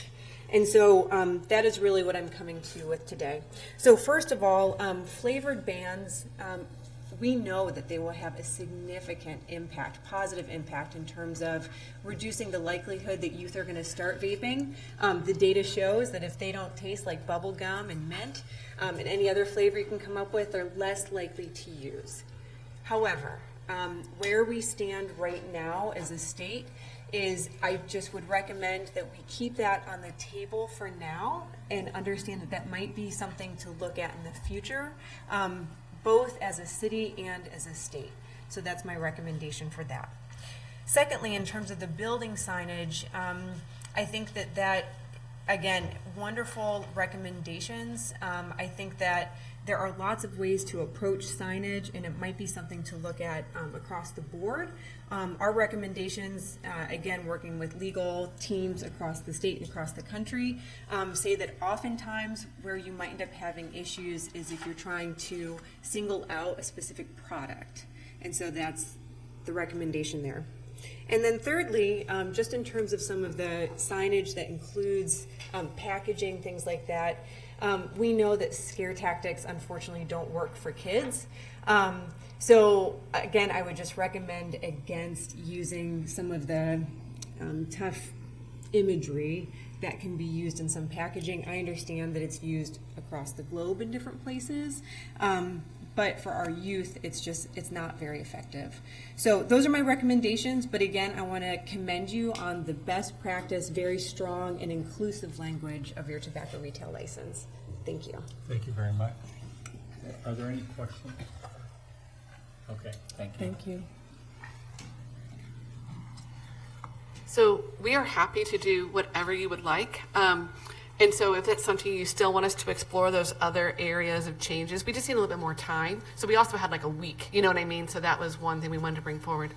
And so that is really what I'm coming to you with today. So first of all, flavored bans, we know that they will have a significant impact, positive impact in terms of reducing the likelihood that youth are going to start vaping. The data shows that if they don't taste like bubble gum and mint and any other flavor you can come up with, they're less likely to use. However, where we stand right now as a state is I just would recommend that we keep that on the table for now and understand that that might be something to look at in the future, both as a city and as a state. So that's my recommendation for that. Secondly, in terms of the building signage, I think that again, wonderful recommendations. I think that there are lots of ways to approach signage, and it might be something to look at across the board. Our recommendations, again, working with legal teams across the state and across the country, say that oftentimes where you might end up having issues is if you're trying to single out a specific product. And so that's the recommendation there. And then thirdly, just in terms of some of the signage that includes packaging, things like that, we know that scare tactics unfortunately don't work for kids. So again, I would just recommend against using some of the tough imagery that can be used in some packaging. I understand that it's used across the globe in different places. But for our youth, it's not very effective. So those are my recommendations, but again, I want to commend you on the best practice, very strong and inclusive language of your tobacco retail license. Thank you. Thank you very much. Are there any questions? Okay, thank you. Thank you. So we are happy to do whatever you would like. And so if that's something you still want us to explore those other areas of changes, we just need a little bit more time. So we also had like a week, you know what I mean? So that was one thing we wanted to bring forward.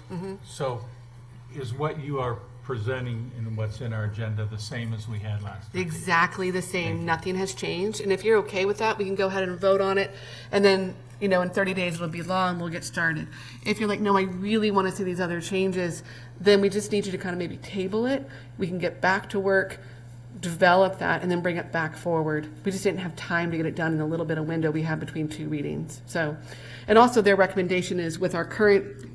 So is what you are presenting and what's in our agenda the same as we had last time? Exactly the same. Nothing has changed. And if you're okay with that, we can go ahead and vote on it. And then, you know, in 30 days it'll be law and we'll get started. If you're like, no, I really want to see these other changes, then we just need you to kind of maybe table it. We can get back to work, develop that, and then bring it back forward. We just didn't have time to get it done in the little bit of window we have between two readings. So, and also their recommendation is with our current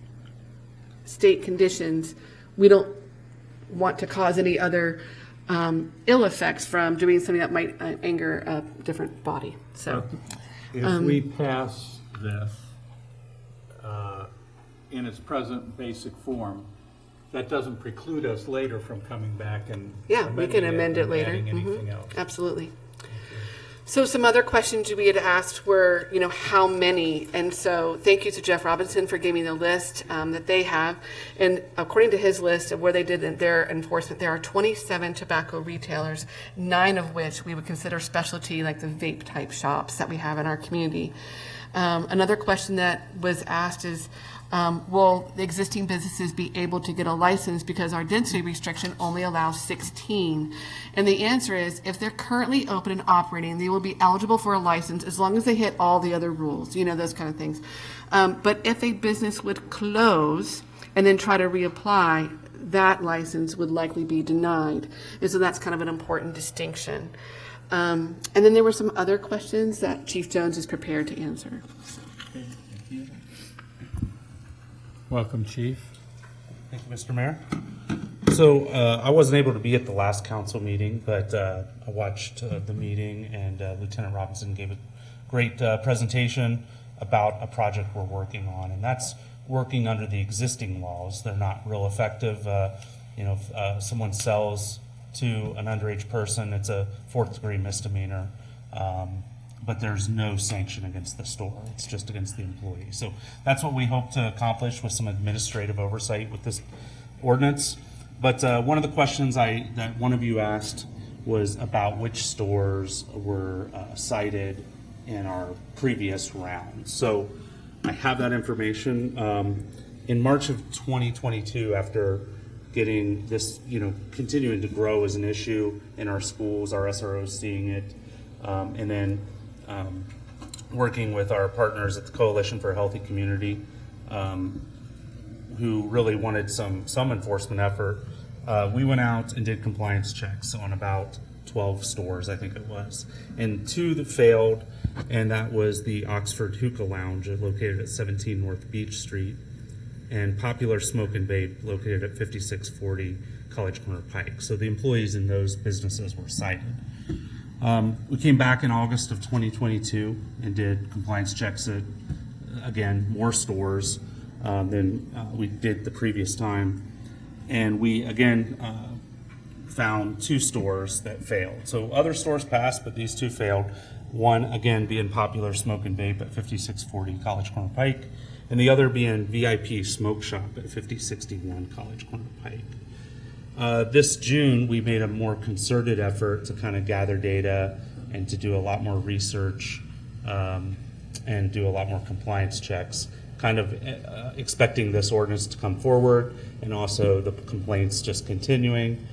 state conditions, we don't want to cause any other ill effects from doing something that might anger a different body. So, if we pass this in its present basic form, that doesn't preclude us later from coming back and yeah, we can amend it later. Adding anything else. Absolutely. So some other questions we had asked were, you know, how many? And so thank you to Jeff Robinson for giving the list that they have. And according to his list of where they did their enforcement, there are 27 tobacco retailers, 9 of which we would consider specialty, like the vape type shops that we have in our community. Another question that was asked is, will the existing businesses be able to get a license because our density restriction only allows 16? And the answer is, if they're currently open and operating, they will be eligible for a license as long as they hit all the other rules, you know, those kind of things. But if a business would close and then try to reapply, that license would likely be denied. And so that's kind of an important distinction. And then there were some other questions that Chief Jones is prepared to answer. Okay, thank you. Welcome, Chief. Thank you, Mr. Mayor. So I wasn't able to be at the last council meeting, but I watched the meeting, and Lieutenant Robinson gave a great presentation about a project we're working on, and that's working under the existing laws. They're not real effective. You know, if someone sells to an underage person, it's a 4th-degree misdemeanor. But there's no sanction against the store. It's just against the employee. So that's what we hope to accomplish with some administrative oversight with this ordinance. But one of the questions that one of you asked was about which stores were cited in our previous round. So I have that information. In March of 2022, after getting this, you know, continuing to grow as an issue in our schools, our SROs seeing it, and then working with our partners at the Coalition for a Healthy Community, who really wanted some enforcement effort. We went out and did compliance checks on about 12 stores, I think it was, and 2 that failed, and that was the Oxford Hookah Lounge located at 17 North Beach Street, and Popular Smoke and Vape located at 5640 College Corner Pike. So the employees in those businesses were cited. We came back in August of 2022 and did compliance checks at, again, more stores than we did the previous time. And we, again, found 2 stores that failed. So other stores passed, but these 2 failed. One, again, being Popular Smoke and Vape at 5640 College Corner Pike, and the other being VIP Smoke Shop at 5061 College Corner Pike. This June, we made a more concerted effort to kind of gather data and to do a lot more research and do a lot more compliance checks, kind of expecting this ordinance to come forward and also the complaints just continuing.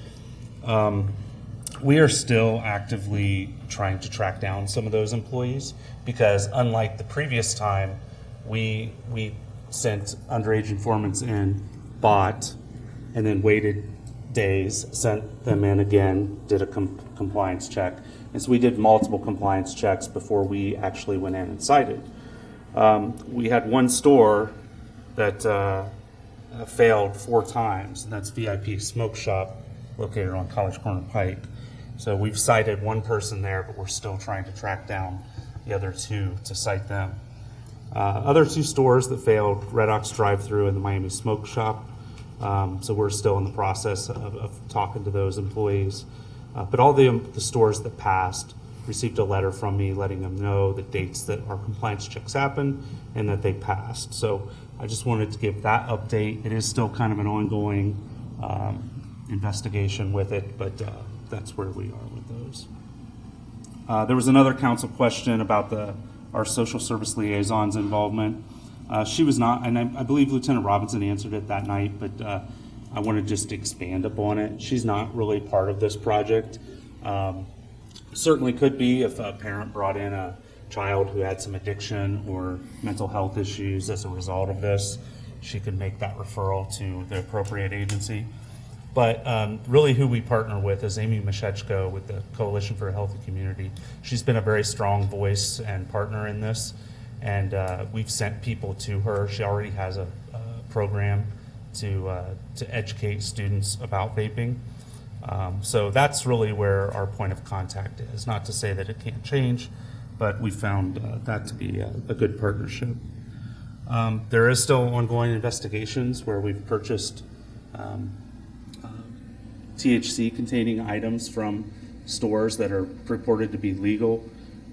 We are still actively trying to track down some of those employees because unlike the previous time, we sent underage informants in, bought, and then waited days, sent them in again, did a compliance check. And so we did multiple compliance checks before we actually went in and cited. We had one store that failed 4 times, and that's VIP Smoke Shop located on College Corner Pike. So we've cited 1 person there, but we're still trying to track down the other 2 to cite them. Other 2 stores that failed, Red Ox Drive-Thru and the Miami Smoke Shop. So we're still in the process of talking to those employees. But all the stores that passed received a letter from me letting them know the dates that our compliance checks happened and that they passed. So I just wanted to give that update. It is still kind of an ongoing investigation with it, but that's where we are with those. There was another council question about our social service liaison's involvement. She was not, and I believe Lieutenant Robinson answered it that night, but I want to just expand upon it. She's not really part of this project. Certainly could be if a parent brought in a child who had some addiction or mental health issues as a result of this, she could make that referral to the appropriate agency. But really who we partner with is Amy Mashechko with the Coalition for a Healthy Community. She's been a very strong voice and partner in this, and we've sent people to her. She already has a program to educate students about vaping. So that's really where our point of contact is. Not to say that it can't change, but we found that to be a good partnership. There is still ongoing investigations where we've purchased THC containing items from stores that are purported to be legal,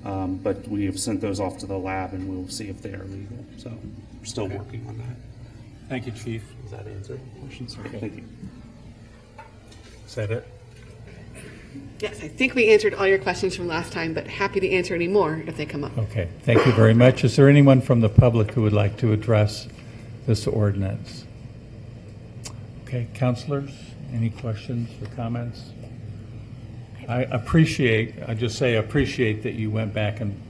but we have sent those off to the lab and we'll see if they are legal. So we're still working on that. Thank you, Chief. Does that answer the questions? Okay. Thank you. Is that it? Yes, I think we answered all your questions from last time, but happy to answer any more if they come up. Okay, thank you very much. Is there anyone from the public who would like to address this ordinance? Okay, councilors, any questions or comments? I just say appreciate that you went back and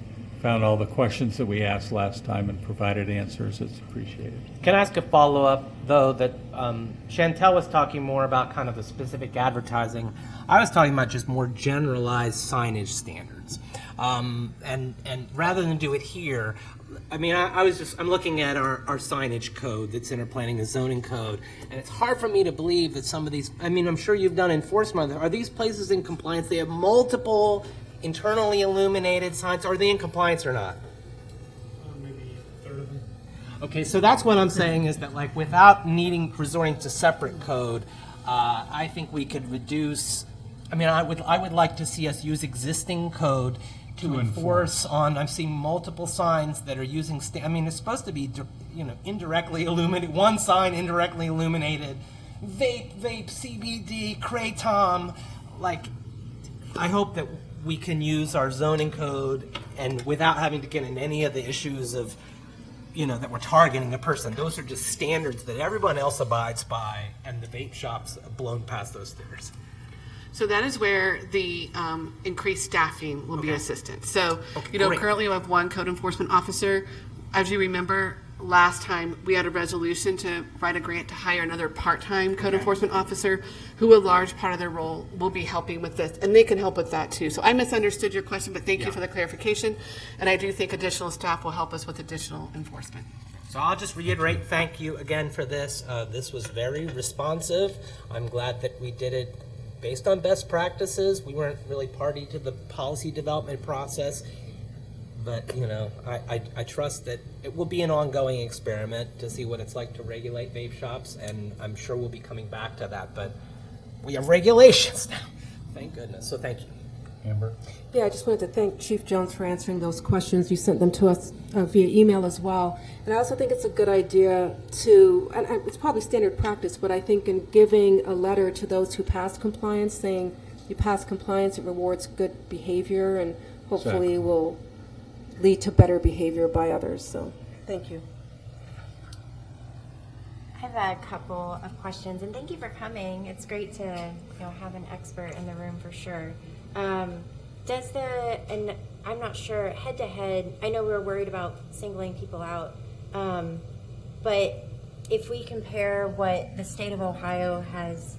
found all the questions that we asked last time and provided answers. It's appreciated. Can I ask a follow-up, though, that Chantel was talking more about kind of the specific advertising. I was talking about just more generalized signage standards. And rather than do it here, I mean, I'm looking at our signage code that's in our planning and zoning code, and it's hard for me to believe that some of these, I mean, I'm sure you've done enforcement. Are these places in compliance? They have multiple internally illuminated signs. Are they in compliance or not? Maybe a third of them. Okay, so that's what I'm saying is that, like, without resorting to separate code, I think we could reduce. I mean, I would like to see us use existing code to enforce on. I'm seeing multiple signs that are using. I mean, it's supposed to be, indirectly illuminated. One sign indirectly illuminated. Vape, CBD, Kratom. Like, I hope that we can use our zoning code and without having to get in any of the issues of, that we're targeting a person. Those are just standards that everyone else abides by, and the vape shops have blown past those standards. So that is where the increased staffing will be assistant. So, great. Currently we have 1 code enforcement officer. As you remember, last time we had a resolution to write a grant to hire another part-time code enforcement officer who a large part of their role will be helping with this, and they can help with that too. So I misunderstood your question, but thank you for the clarification, and I do think additional staff will help us with additional enforcement. So I'll just reiterate, thank you again for this. This was very responsive. I'm glad that we did it based on best practices. We weren't really party to the policy development process. But, you know, I trust that it will be an ongoing experiment to see what it's like to regulate vape shops, and I'm sure we'll be coming back to that. But we have regulations now. Thank goodness. So thank you. Amber? Yeah, I just wanted to thank Chief Jones for answering those questions. You sent them to us via email as well. And I also think it's a good idea to, and it's probably standard practice, but I think in giving a letter to those who pass compliance, saying you pass compliance, it rewards good behavior and hopefully Exactly. will lead to better behavior by others. So, thank you. I have a couple of questions, and thank you for coming. It's great to have an expert in the room for sure. Does and I'm not sure, head to head, I know we were worried about singling people out, but if we compare what the state of Ohio has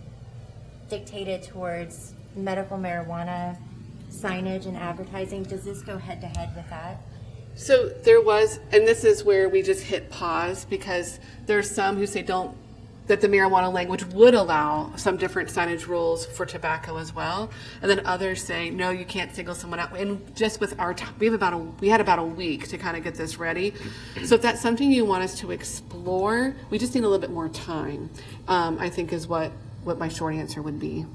dictated towards medical marijuana signage and advertising, does this go head to head with that? So there was, and this is where we just hit pause, because there's some who say that the marijuana language would allow some different signage rules for tobacco as well, and then others say no, you can't single someone out. And just with our time, we had about a week to kind of get this ready. So if that's something you want us to explore, we just need a little bit more time. I think is what my short answer would be.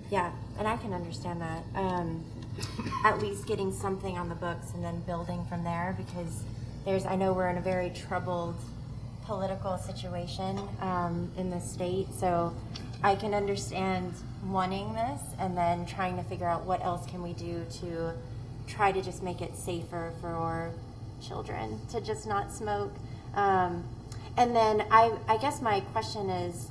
Yeah, and I can understand that. At least getting something on the books and then building from there, because I know we're in a very troubled political situation in the state, so I can understand wanting this and then trying to figure out what else can we do to try to just make it safer for children to just not smoke. And then I guess my question is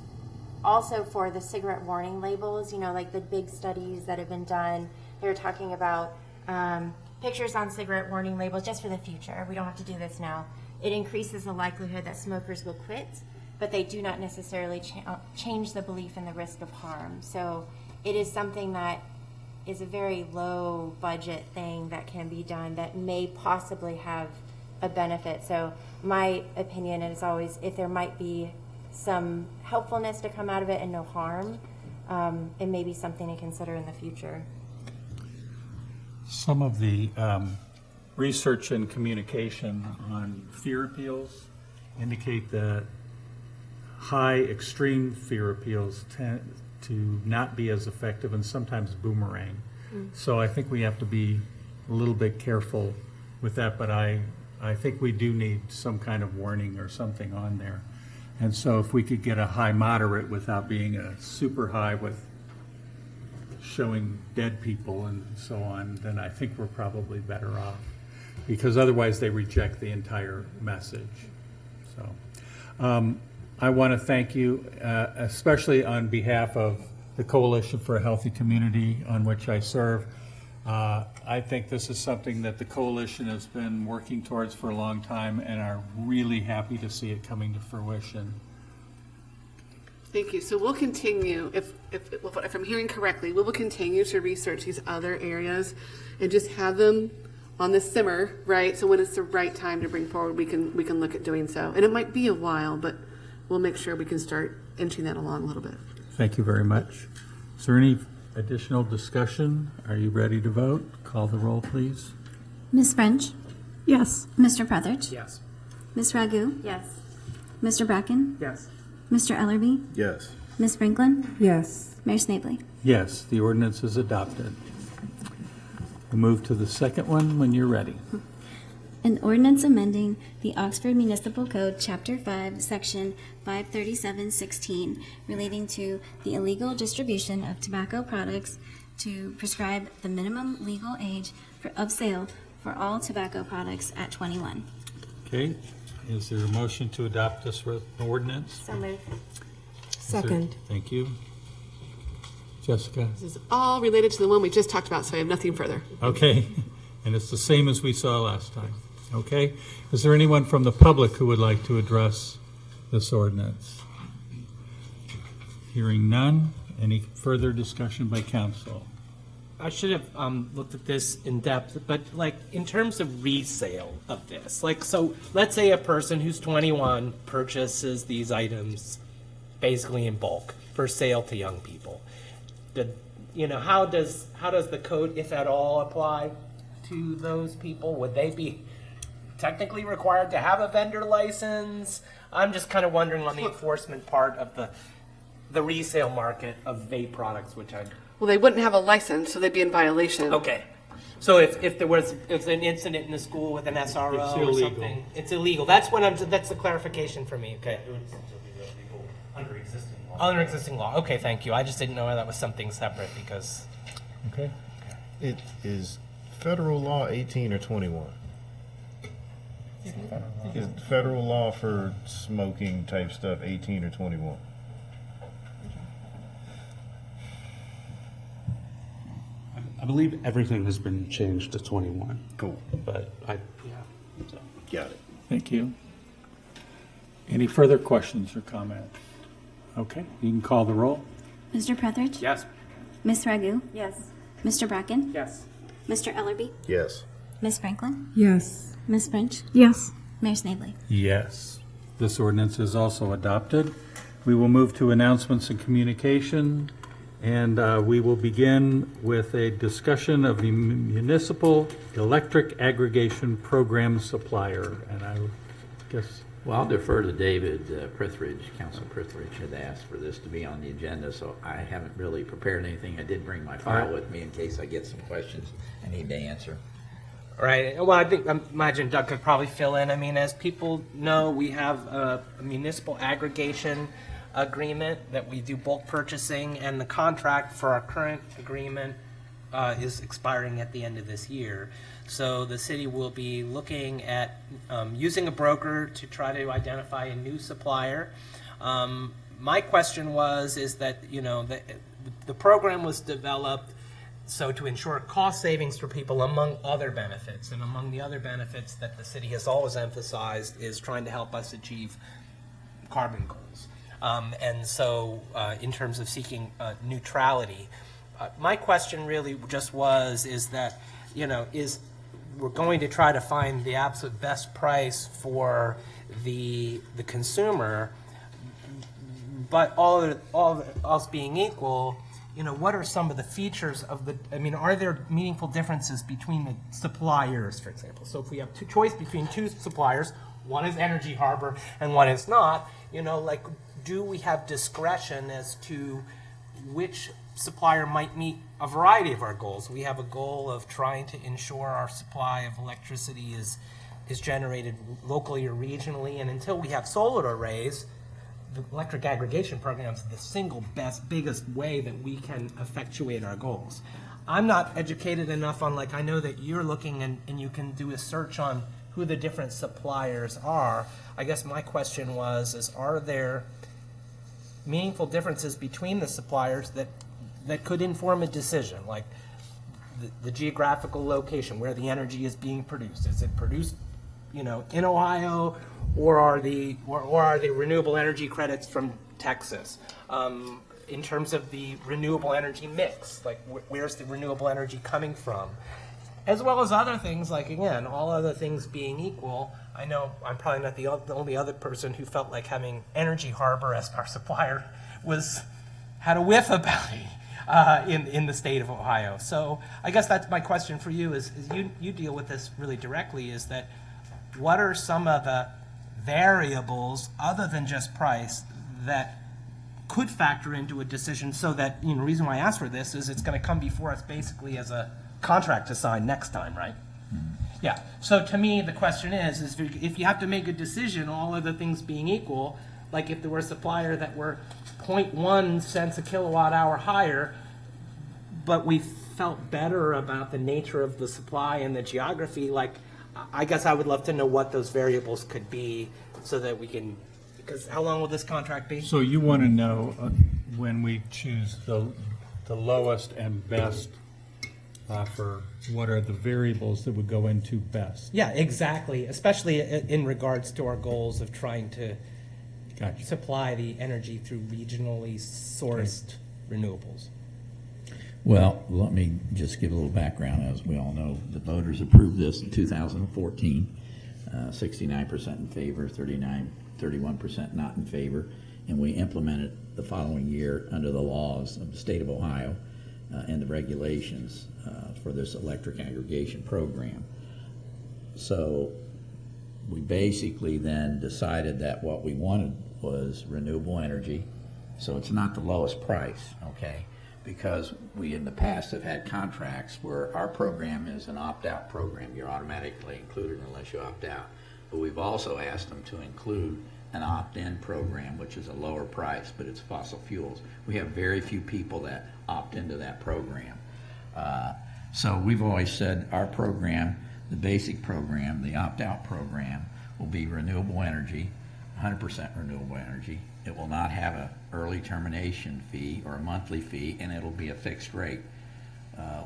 also for the cigarette warning labels, like the big studies that have been done. They're talking about pictures on cigarette warning labels just for the future. We don't have to do this now. It increases the likelihood that smokers will quit, but they do not necessarily change the belief in the risk of harm. So it is something that is a very low budget thing that can be done that may possibly have a benefit. So my opinion is always, if there might be some helpfulness to come out of it and no harm, it may be something to consider in the future. Some of the research and communication on fear appeals indicate that high extreme fear appeals tend to not be as effective and sometimes boomerang. So I think we have to be a little bit careful with that, but I think we do need some kind of warning or something on there. And so if we could get a high moderate without being a super high with showing dead people and so on, then I think we're probably better off, because otherwise they reject the entire message. So I want to thank you, especially on behalf of the Coalition for a Healthy Community, on which I serve. I think this is something that the coalition has been working towards for a long time and are really happy to see it coming to fruition. Thank you. So we'll continue, if I'm hearing correctly, we will continue to research these other areas and just have them on the simmer, right? So when it's the right time to bring forward, we can look at doing so. And it might be a while, but we'll make sure we can start inching that along a little bit. Thank you very much. Is there any additional discussion? Are you ready to vote? Call the roll, please. Ms. French? Yes. Mr. Prothridge? Yes. Ms. Ragu? Yes. Mr. Bracken? Yes. Mr. Ellerby? Yes. Ms. Franklin? Yes. Mayor Snavely? Yes, the ordinance is adopted. We'll move to the second one when you're ready. An ordinance amending the Oxford Municipal Code, Chapter 5, Section 537-16, relating to the illegal distribution of tobacco products to prescribe the minimum legal age of sale for all tobacco products at 21. Okay, is there a motion to adopt this ordinance? So moved. Second. Thank you. Jessica? This is all related to the one we just talked about, so I have nothing further. Okay, and it's the same as we saw last time. Okay, is there anyone from the public who would like to address this ordinance? Hearing none, any further discussion by council? I should have looked at this in depth, but like in terms of resale of this, like, so let's say a person who's 21 purchases these items basically in bulk for sale to young people. How does the code, if at all, apply? to those people? Would they be technically required to have a vendor license? I'm just kind of wondering on the enforcement part of the resale market of vape products, which I... Well, they wouldn't have a license, so they'd be in violation. Okay. So if there was an incident in the school with an SRO It's or illegal. something, it's illegal. That's the clarification for me. Okay. Under existing law. Under existing law. Okay, thank you. I just didn't know that was something separate because. Okay. It is federal law 18 or 21. Is federal law for smoking type stuff 18 or 21? I believe everything has been changed to 21. Cool. But so. Got it. Thank you. Any further questions or comments? Okay, you can call the roll. Mr. Prethridge? Yes. Ms. Ragu? Yes. Mr. Bracken? Yes. Mr. Ellerby? Yes. Ms. Franklin? Yes. Ms. French? Yes. Mayor Snavely? Yes. This ordinance is also adopted. We will move to announcements and communication, and we will begin with a discussion of the municipal electric aggregation program supplier. And I guess, Well, I'll defer to David Prithridge. Council Prithridge had asked for this to be on the agenda, so I haven't really prepared anything. I did bring my file with me in case I get some questions I need to answer. Right. Well, I imagine Doug could probably fill in. I mean, as people know, we have a municipal aggregation agreement that we do bulk purchasing, and the contract for our current agreement is expiring at the end of this year. So the city will be looking at using a broker to try to identify a new supplier. My question is that, you know, the program was developed so to ensure cost savings for people, among other benefits. And among the other benefits that the city has always emphasized is trying to help us achieve carbon goals. And so in terms of seeking neutrality, my question really just is that, you know, we're going to try to find the absolute best price for the consumer, but all else being equal, you know, what are some of the features of are there meaningful differences between the suppliers, for example? So if we have choice between two suppliers, one is Energy Harbor and one is not, you know, like, do we have discretion as to which supplier might meet a variety of our goals? We have a goal of trying to ensure our supply of electricity is generated locally or regionally, and until we have solar arrays, the electric aggregation program is the single biggest way that we can effectuate our goals. I'm not educated enough on, like, I know that you're looking and you can do a search on who the different suppliers are. I guess my question is are there meaningful differences between the suppliers that could inform a decision, like the geographical location where the energy is being produced? Is it produced, you know, in Ohio, or are the renewable energy credits from Texas? In terms of the renewable energy mix, like where's the renewable energy coming from? As well as other things, like, again, all other things being equal, I know I'm probably not the only other person who felt like having Energy Harbor as our supplier had a whiff about it in the state of Ohio. So I guess that's my question for you is you deal with this really directly, is that what are some of the variables other than just price that could factor into a decision, so that, you know, the reason why I asked for this is it's going to come before us basically as a contract to sign next time, right? Yeah. So to me, the question is if you have to make a decision, all other things being equal, like if there were a supplier that were 0.1 cents a kilowatt hour higher, but we felt better about the nature of the supply and the geography, like, I guess I would love to know what those variables could be so that we can, because how long will this contract be? so you want to know when we choose the lowest and best offer, what are the variables that would go into best? Yeah, exactly, especially in regards to our goals of trying to supply the energy through regionally sourced renewables. Well, let me just give a little background. As we all know, the voters approved this in 2014, 69% in favor, 31% not in favor, and we implemented the following year under the laws of the state of Ohio. in the regulations for this electric aggregation program. So we basically then decided that what we wanted was renewable energy. So it's not the lowest price, okay? Because we in the past have had contracts where our program is an opt-out program. You're automatically included unless you opt out. But we've also asked them to include an opt-in program, which is a lower price, but it's fossil fuels. We have very few people that opt into that program. So we've always said our program, the basic program, the opt-out program, will be renewable energy, 100% renewable energy. It will not have an early termination fee or a monthly fee, and it'll be a fixed rate.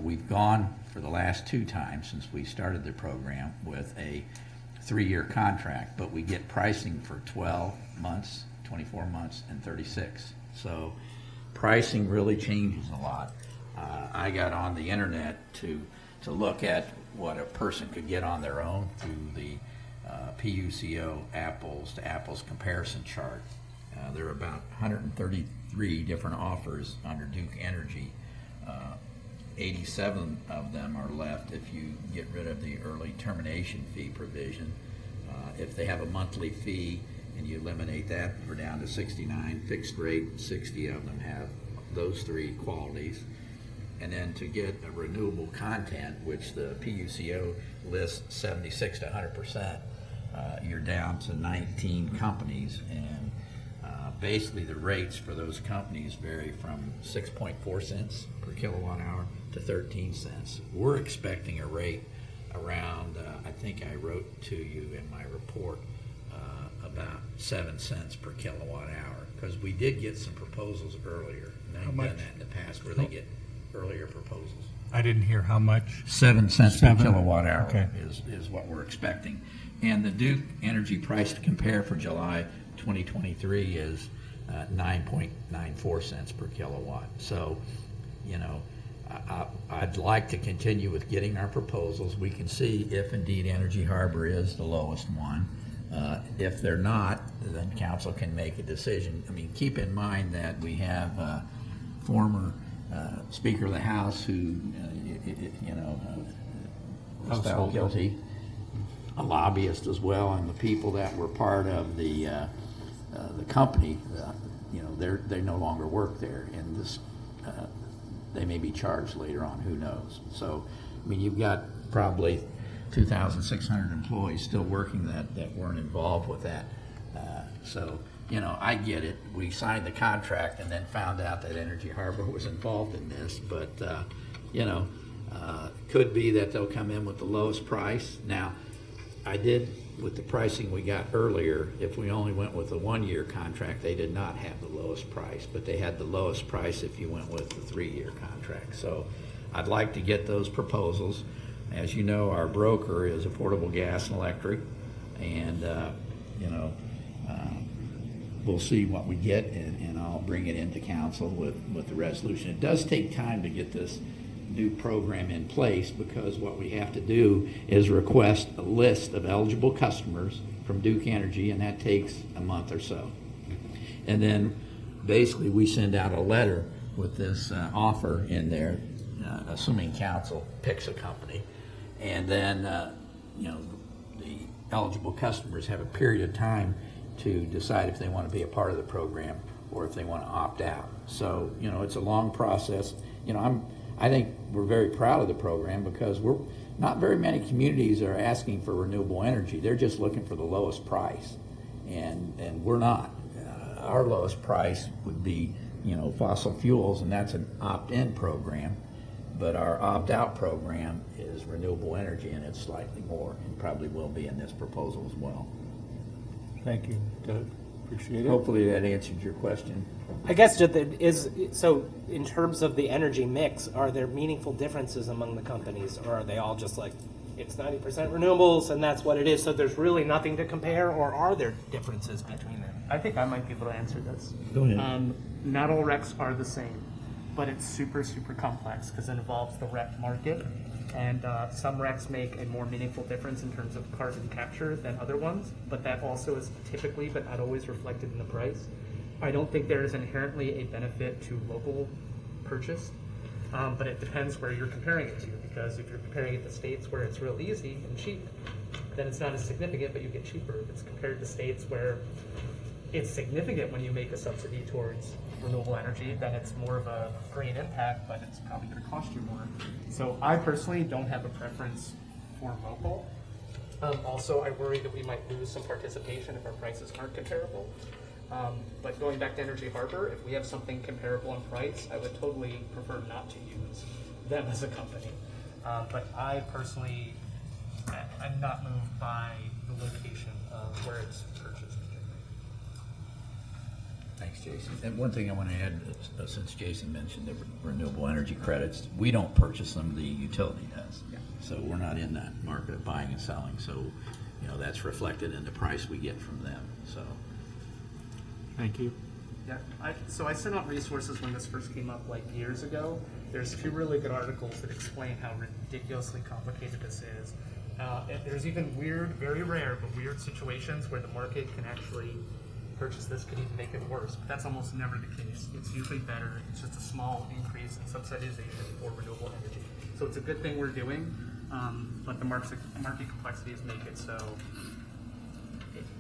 We've gone for the last 2 times since we started the program with a 3-year contract, but we get pricing for 12 months, 24 months, and 36. So pricing really changes a lot. I got on the internet to look at what a person could get on their own through the PUCO apples to apples comparison chart. There are about 133 different offers under Duke Energy. 87 of them are left if you get rid of the early termination fee provision. If they have a monthly fee and you eliminate that, we're down to 69. Fixed rate, 60 of them have those 3 qualities. And then to get a renewable content, which the PUCO lists 76 to 100%, you're down to 19 companies, and basically the rates for those companies vary from 6.4 cents per kilowatt hour to 13 cents. We're expecting a rate around, I think I wrote to you in my report, about 7 cents per kilowatt hour, because we did get some proposals earlier. And I've done that in the past where they get earlier proposals. I didn't hear how much. 7 cents per 7? kilowatt hour Okay. is what we're expecting. And the Duke Energy price to compare for July 2023 is 9.94 cents per kilowatt. So, you know, I'd like to continue with getting our proposals. We can see if indeed Energy Harbor is the lowest one. If they're not, then council can make a decision. I mean, keep in mind that we have former Speaker of the House who, was found guilty, a lobbyist as well, and the people that were part of the company, they no longer work there, and this they may be charged later on. Who knows? So, I mean, you've got probably 2,600 employees still working that weren't involved with that. So, I get it. We signed the contract and then found out that Energy Harbor was involved in this, but could be that they'll come in with the lowest price. Now, I did, with the pricing we got earlier, if we only went with a 1-year contract, they did not have the lowest price, but they had the lowest price if you went with the 3-year contract. So I'd like to get those proposals. As you know, our broker is Affordable Gas and Electric, and we'll see what we get, and I'll bring it into council with the resolution. It does take time to get this new program in place, because what we have to do is request a list of eligible customers from Duke Energy, and that takes a month or so. And then basically we send out a letter with this offer in there, assuming council picks a company, and then the eligible customers have a period of time to decide if they want to be a part of the program or if they want to opt out. So it's a long process. I think we're very proud of the program, because we're not very many communities are asking for renewable energy. They're just looking for the lowest price, and we're not. Our lowest price would be fossil fuels, and that's an opt-in program, but our opt-out program is renewable energy, and it's slightly more, and probably will be in this proposal as well. Thank you, Doug. Appreciate it. Hopefully that answered your question. I guess so in terms of the energy mix, are there meaningful differences among the companies, or are they all just like, it's 90% renewables and that's what it is, so there's really nothing to compare, or are there differences between them? I think I might be able to answer this. Go ahead. Not all RECs are the same, but it's super, super complex because it involves the REC market. And some RECs make a more meaningful difference in terms of carbon capture than other ones, but that also is typically, but not always, reflected in the price. I don't think there is inherently a benefit to local purchase. But it depends where you're comparing it to, because if you're comparing it to states where it's real easy and cheap, then it's not as significant, but you get cheaper. If it's compared to states where it's significant when you make a subsidy towards renewable energy, then it's more of a green impact, but it's probably going to cost you more. So I personally don't have a preference for local. Also, I worry that we might lose some participation if our prices aren't comparable. But going back to Energy Harbor, if we have something comparable in price, I would totally prefer not to use them as a company. But I personally, I'm not moved by the location of where it's purchased. Thanks, Jason. And one thing I want to add, since Jason mentioned the renewable energy credits, we don't purchase them, the utility does. Yeah. So we're not in that market of buying and selling. So, you know, that's reflected in the price we get from them. So. Thank you. Yeah, so I sent out resources when this first came up like years ago. There's 2 really good articles that explain how ridiculously complicated this is. And there's even very rare, but weird situations where the market can actually purchase this, could even make it worse. But that's almost never the case. It's usually better. It's just a small increase in subsidization for renewable energy. So it's a good thing we're doing, but the market complexities make it so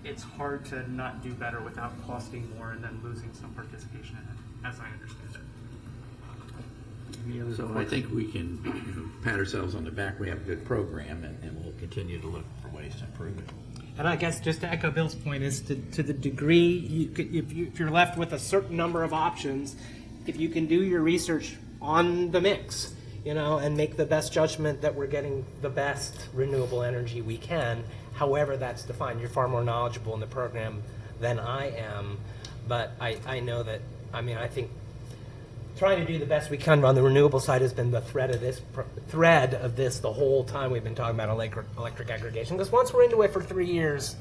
it's hard to not do better without costing more and then losing some participation in it, as I understand it. So I think we can, you know, pat ourselves on the back. We have a good program, and we'll continue to look for ways to improve it. And I guess just to echo Bill's point is to the degree, if you're left with a certain number of options, if you can do your research on the mix, you know, and make the best judgment that we're getting the best renewable energy we can, however that's defined. You're far more knowledgeable in the program than I am, but I know that, I mean, I think trying to do the best we can on the renewable side has been the thread of this the whole time we've been talking about electric aggregation, because once we're into it for 3 years,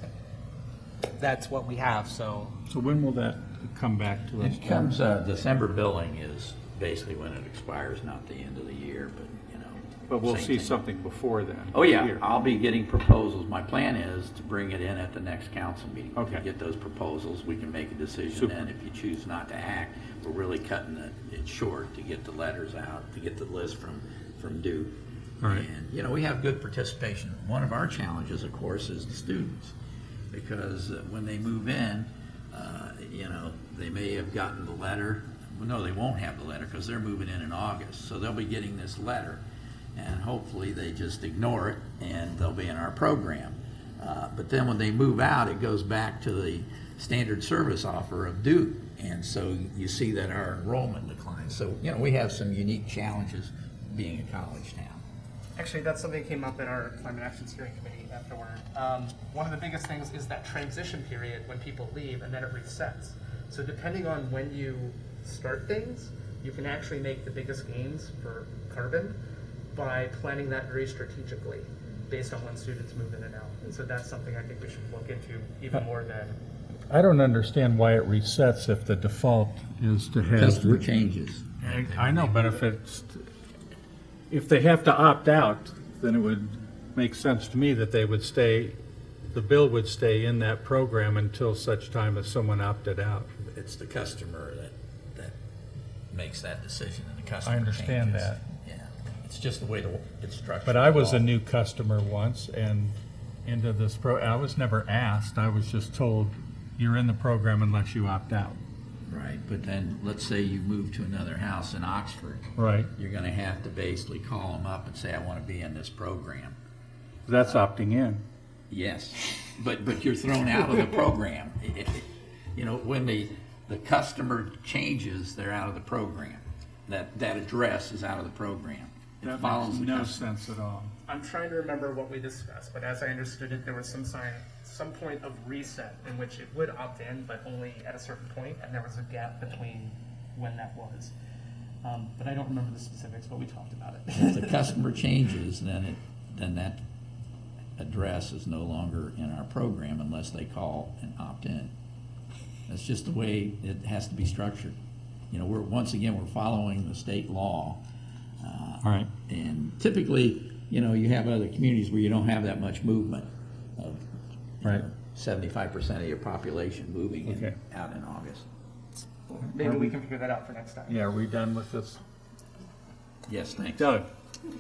that's what we have. So when will that come back to us? It comes, December billing is basically when it expires, not the end of the year, but, you know. But we'll same see thing. something before then. Oh, yeah, Here. I'll be getting proposals. My plan is to bring it in at the next council meeting. Okay. To get those proposals, we can make a decision Super. then. If you choose not to act, we're really cutting it short to get the letters out, to get the list from Duke. All right. And, you know, we have good participation. One of our challenges, of course, is the students, because when they move in, you know, they may have gotten the letter. Well, no, they won't have the letter because they're moving in August. So they'll be getting this letter, and hopefully they just ignore it and they'll be in our program. But then when they move out, it goes back to the standard service offer of Duke. And so you see that our enrollment declines. So, you know, we have some unique challenges being a college town. Actually, that's something that came up in our Climate Action Steering Committee afterward. One of the biggest things is that transition period when people leave and then it resets. So depending on when you start things, you can actually make the biggest gains for carbon by planning that very strategically based on when students move in and out. And so that's something I think we should look into even more than. I don't understand why it resets if the default is to have. Customer changes. I know, but if they have to opt out, then it would make sense to me that they would stay, the bill would stay in that program until such time as someone opted out. It's the customer that makes that decision, and the customer I understand changes. that. Yeah, it's just the way it's structured. But I was a new customer once and into this I was never asked, I was just told, you're in the program unless you opt out. Right, but then let's say you move to another house in Oxford. Right. You're going to have to basically call them up and say, I want to be in this program. That's opting in. Yes, but you're thrown out of the program. You know, when the customer changes, they're out of the program. That address is out of the program. It follows the no customer. sense at all. I'm trying to remember what we discussed, but as I understood it, there was some point of reset in which it would opt in, but only at a certain point, and there was a gap between when that was. But I don't remember the specifics, but we talked about it. If the customer changes, then that address is no longer in our program unless they call and opt in. That's just the way it has to be structured. You know, we're following the state law. Right. And typically, you know, you have other communities where you don't have that much movement of right. 75% of your population moving out in August. Maybe we can figure that out for next time. Yeah, are we done with this? Yes, thanks. Doug?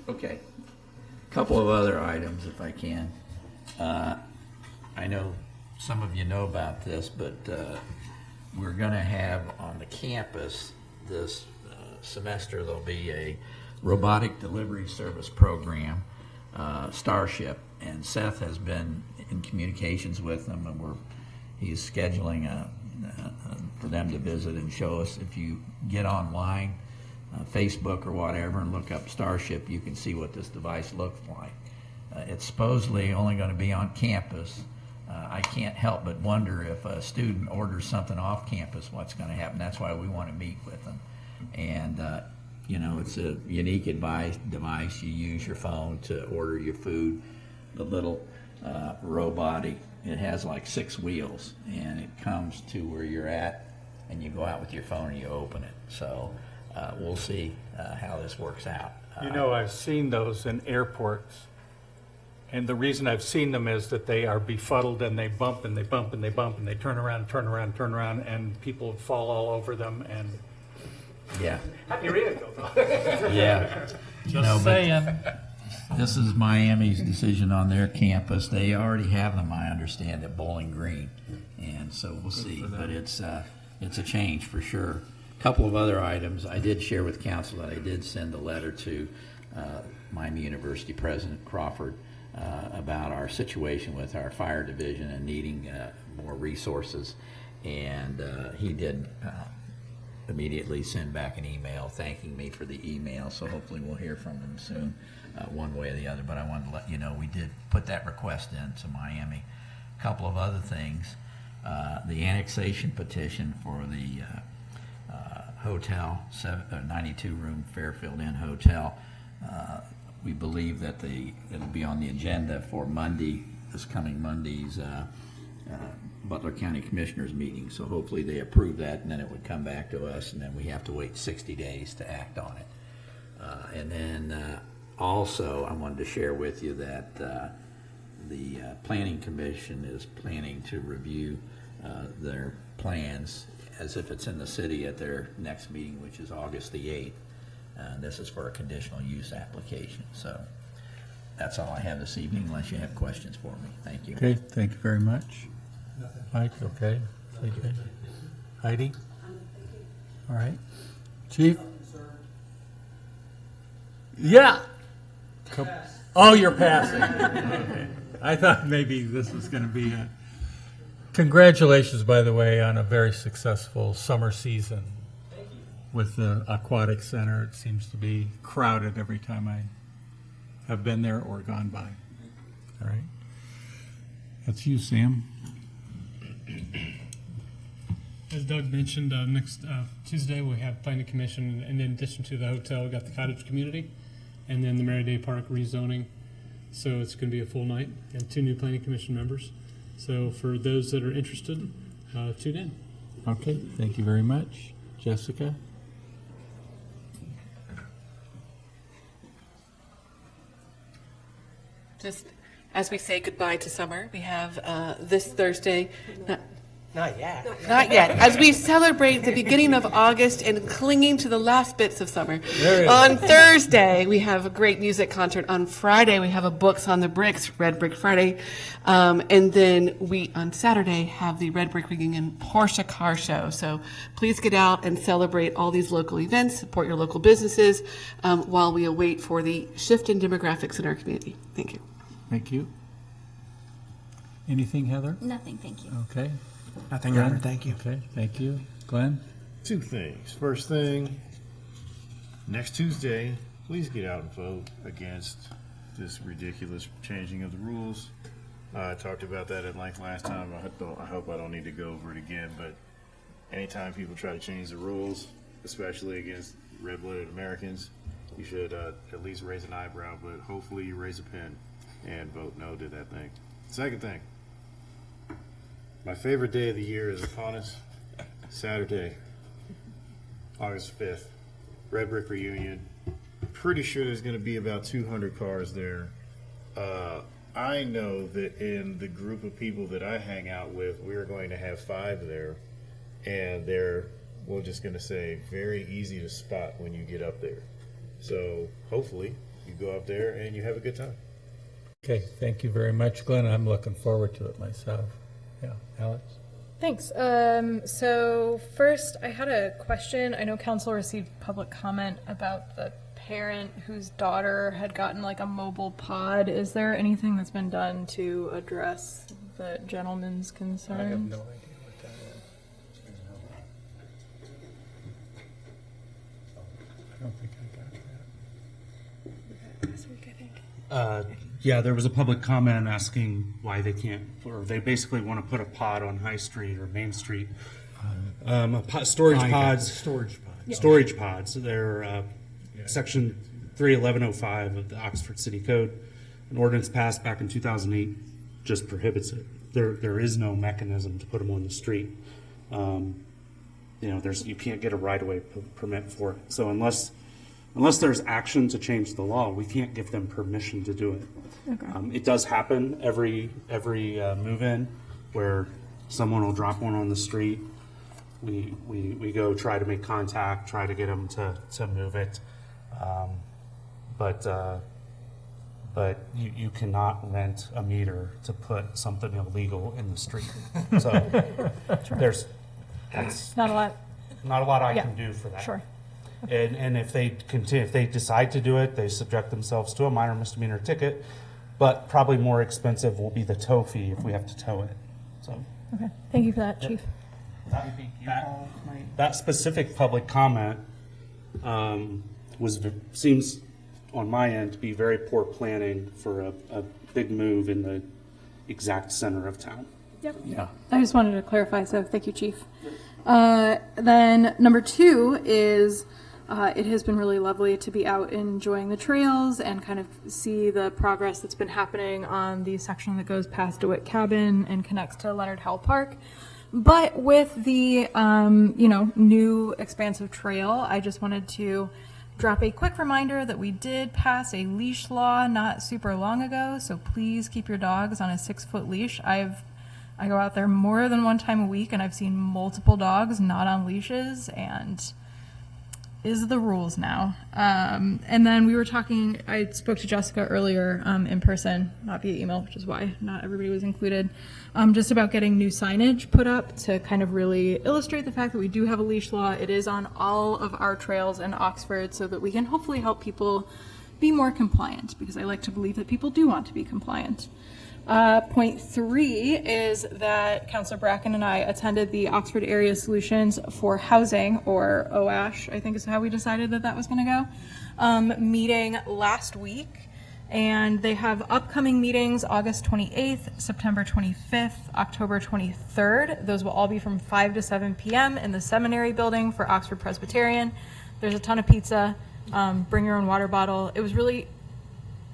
Okay. Couple of other items, if I can. I know some of you know about this, but we're going to have on the campus this semester, there'll be a robotic delivery service program, Starship, and Seth has been in communications with them, and he's scheduling for them to visit and show us. If you get online, Facebook or whatever, and look up Starship, you can see what this device looks like. It's supposedly only going to be on campus. I can't help but wonder if a student orders something off campus, what's going to happen. That's why we want to meet with them. And, you know, it's a unique device. You use your phone to order your food. The little robotic, it has like 6 wheels, and it comes to where you're at, and you go out with your phone and you open it. So we'll see how this works out. You know, I've seen those in airports, and the reason I've seen them is that they are befuddled and they bump and they bump and they bump and they turn around, and people fall all over them. And yeah, happy radio though. Yeah, just saying. This is Miami's decision on their campus. They already have them, I understand, at Bowling Green, and so we'll see. But it's a change for sure. A couple of other items. I did share with council that I did send a letter to Miami University President Crawford about our situation with our fire division and needing more resources, and he did immediately send back an email thanking me for the email, so hopefully we'll hear from him soon, one way or the other. But I wanted to let you know we did put that request in to Miami. A couple of other things. The annexation petition for the hotel, 92-room Fairfield Inn Hotel. We believe that it'll be on the agenda for Monday, this coming Monday's Butler County Commissioners meeting. So hopefully they approve that, and then it would come back to us, and then we have to wait 60 days to act on it. And then also I wanted to share with you that the Planning Commission is planning to review their plans as if it's in the city at their next meeting, which is August the 8th. This is for a conditional use application. So that's all I have this evening, unless you have questions for me. Thank you. Okay, thank you very much. Mike, okay? Okay. Heidi? All right. Chief? Yeah. Oh, you're passing. Okay. I thought maybe this was going to be a... Congratulations, by the way, on a very successful summer season. With the Aquatic Center. It seems to be crowded every time I have been there or gone by. All right. That's you, Sam. As Doug mentioned, next Tuesday we have Planning Commission, and in addition to the hotel, we got the cottage community, and then the Mary Day Park rezoning. So it's going to be a full night, and 2 new Planning Commission members. So for those that are interested, tune in. Okay, thank you very much. Jessica? Just as we say goodbye to summer, we have this Thursday. Not yet. Not yet. As we celebrate the beginning of August and clinging to the last bits of summer. On Thursday, we have a great music concert. On Friday, we have a Books on the Bricks, Red Brick Friday. And then we, on Saturday, have the Red Brick Reunion Porsche Car Show. So please get out and celebrate all these local events, support your local businesses, while we await for the shift in demographics in our community. Thank you. Thank you. Anything, Heather? Nothing, thank you. Okay. Nothing, Glenn? Robert, thank you. Okay, thank you. Glenn? 2 things. First thing, next Tuesday, please get out and vote against this ridiculous changing of the rules. I talked about that at length last time. I hope I don't need to go over it again, but anytime people try to change the rules, especially against red-blooded Americans, you should at least raise an eyebrow, but hopefully you raise a pen and vote no to that thing. Second thing, my favorite day of the year is upon us. Saturday, August 5th, Red Brick Reunion. Pretty sure there's going to be about 200 cars there. I know that in the group of people that I hang out with, we're going to have 5 there, and they're, we're just going to say, very easy to spot when you get up there. So hopefully you go up there and you have a good time. Okay, thank you very much, Glenn. I'm looking forward to it myself. Yeah, Alex? Thanks. So first, I had a question. I know council received public comment about the parent whose daughter had gotten like a mobile pod. Is there anything that's been done to address the gentleman's concerns? I have no idea what that is. I don't think I got that. Last week, I think. Yeah, there was a public comment asking why they can't, or they basically want to put a pod on High Street or Main Street. Storage pods. Storage pods. Storage pods. They're Section 31105 of the Oxford City Code. An ordinance passed back in 2008 just prohibits it. There is no mechanism to put them on the street. You can't get a right-of-way permit for it. So unless there's action to change the law, we can't give them permission to do it. Okay. It does happen every move-in where someone will drop one on the street. We go try to make contact, try to get them to move it. But you cannot rent a meter to put something illegal in the street. So that's Not a lot. not a lot I Yeah. can do for that. Sure. And if they decide to do it, they subject themselves to a minor misdemeanor ticket, but probably more expensive will be the tow fee if we have to tow it. So Okay. Thank you for that, Chief. that specific public comment seems on my end to be very poor planning for a big move in the exact center of town. Yep. Yeah. I just wanted to clarify, so thank you, Chief. Then number 2 is it has been really lovely to be out enjoying the trails and kind of see the progress that's been happening on the section that goes past DeWitt Cabin and connects to Leonard Howell Park. But with the new expansive trail, I just wanted to drop a quick reminder that we did pass a leash law not super long ago, so please keep your dogs on a 6-foot leash. I go out there more than one time a week, and I've seen multiple dogs not on leashes, and is the rules now. And then we were talking, I spoke to Jessica earlier in person, not via email, which is why not everybody was included, just about getting new signage put up to kind of really illustrate the fact that we do have a leash law. It is on all of our trails in Oxford so that we can hopefully help people be more compliant, because I like to believe that people do want to be compliant. Point 3 is that Councillor Bracken and I attended the Oxford Area Solutions for Housing, or OASH, I think is how we decided that was going to go, meeting last week. And they have upcoming meetings August 28th, September 25th, October 23rd. Those will all be from 5 to 7 p.m. in the Seminary Building for Oxford Presbyterian. There's a ton of pizza. Bring your own water bottle. It was really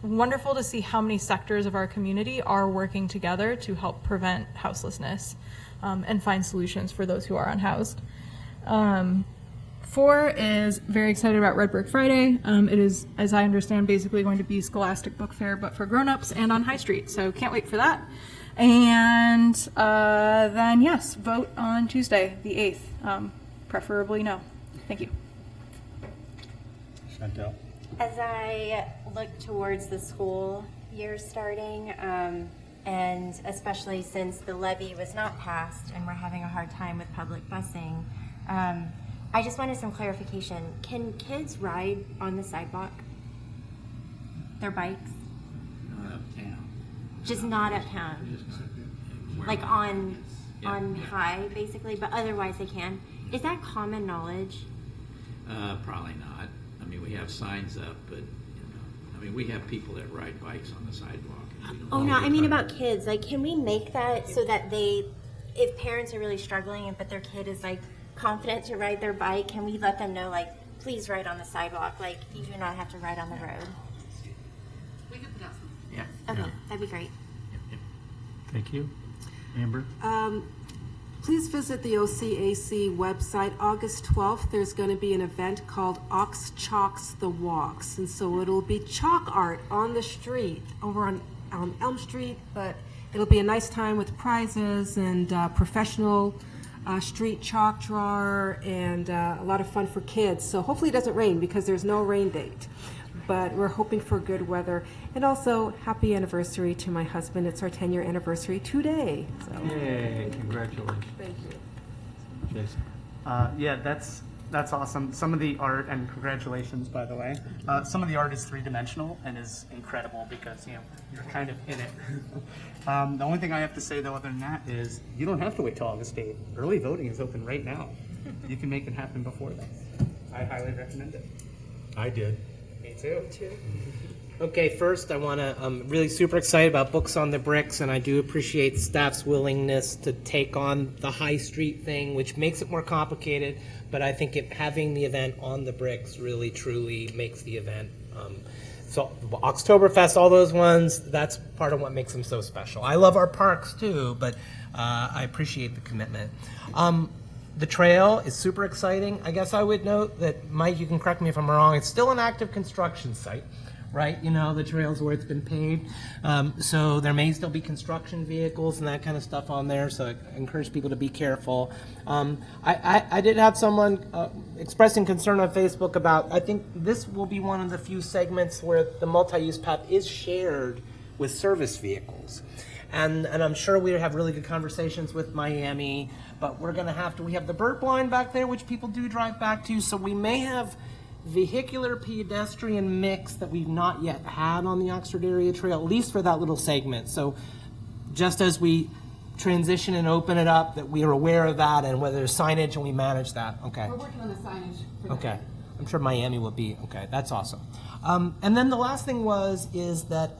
wonderful to see how many sectors of our community are working together to help prevent houselessness and find solutions for those who are unhoused. 4 is very excited about Red Brick Friday. It is, as I understand, basically going to be Scholastic Book Fair, but for grown-ups and on High Street, so can't wait for that. And then, yes, vote on Tuesday, the 8th, preferably no. Thank you. Chantel? As I look towards the school year starting, and especially since the levy was not passed and we're having a hard time with public busing, I just wanted some clarification. Can kids ride on the sidewalk? Their bikes? Not uptown. Just not uptown? Like on high, basically, but otherwise they can. Is that common knowledge? Probably not. I mean, we have signs up, but, we have people that ride bikes on the sidewalk. Oh, no, I mean about kids. Like, can we make that so that if parents are really struggling, but their kid is, like, confident to ride their bike, can we let them know, like, please ride on the sidewalk? Like, you do not have to ride on the road. We can put out some. Yeah. Okay, that'd be great. Thank you. Amber? Please visit the OCAC website. August 12th, there's going to be an event called Ox Chalks the Walks. And so it'll be chalk art on the street over on Elm Street, but it'll be a nice time with prizes and professional street chalk drawer, and a lot of fun for kids. So hopefully it doesn't rain because there's no rain date. But we're hoping for good weather. And also, happy anniversary to my husband. It's our 10-year anniversary today. So. Yay, congratulations. Thank you. Jason. Yeah, that's awesome. Some of the art, and congratulations, by the way. Some of the art is three-dimensional and is incredible because, you know, you're kind of in it. The only thing I have to say, though, other than that, is you don't have to wait till August 8th. Early voting is open right now. You can make it happen before then. I highly recommend it. I did. Me too. Okay, first I want to, I'm really super excited about Books on the Bricks, and I do appreciate staff's willingness to take on the High Street thing, which makes it more complicated, but I think having the event on the bricks really, truly makes the event. So Oktoberfest, all those ones, that's part of what makes them so special. I love our parks too, but I appreciate the commitment. The trail is super exciting. I guess I would note that, Mike, you can correct me if I'm wrong, it's still an active construction site, right? You know, the trail's where it's been paved. So there may still be construction vehicles and that kind of stuff on there, so I encourage people to be careful. I did have someone expressing concern on Facebook about, I think this will be one of the few segments where the multi-use path is shared with service vehicles. And I'm sure we have really good conversations with Miami, but we're gonna we have the Burt Blind back there, which people do drive back to, so we may have vehicular pedestrian mix that we've not yet had on the Oxford Area Trail, at least for that little segment. So just as we transition and open it up, that we are aware of that and whether there's signage and we manage that. Okay. We're working on the signage for Okay. I'm sure Miami will be. Okay, that's awesome. And then the last thing is that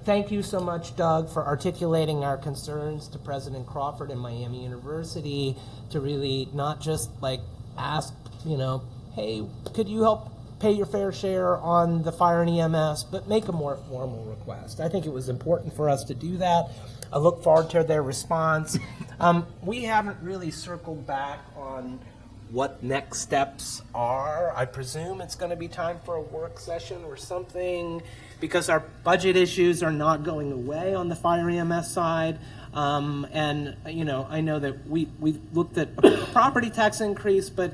thank you so much, Doug, for articulating our concerns to President Crawford and Miami University to really not just like ask, you know, hey, could you help pay your fair share on the fire and EMS, but make a more formal request. I think it was important for us to do that. I look forward to their response. We haven't really circled back on what next steps are. I presume it's going to be time for a work session or something, because our budget issues are not going away on the fire EMS side. And, you know, I know that we looked at a property tax increase, but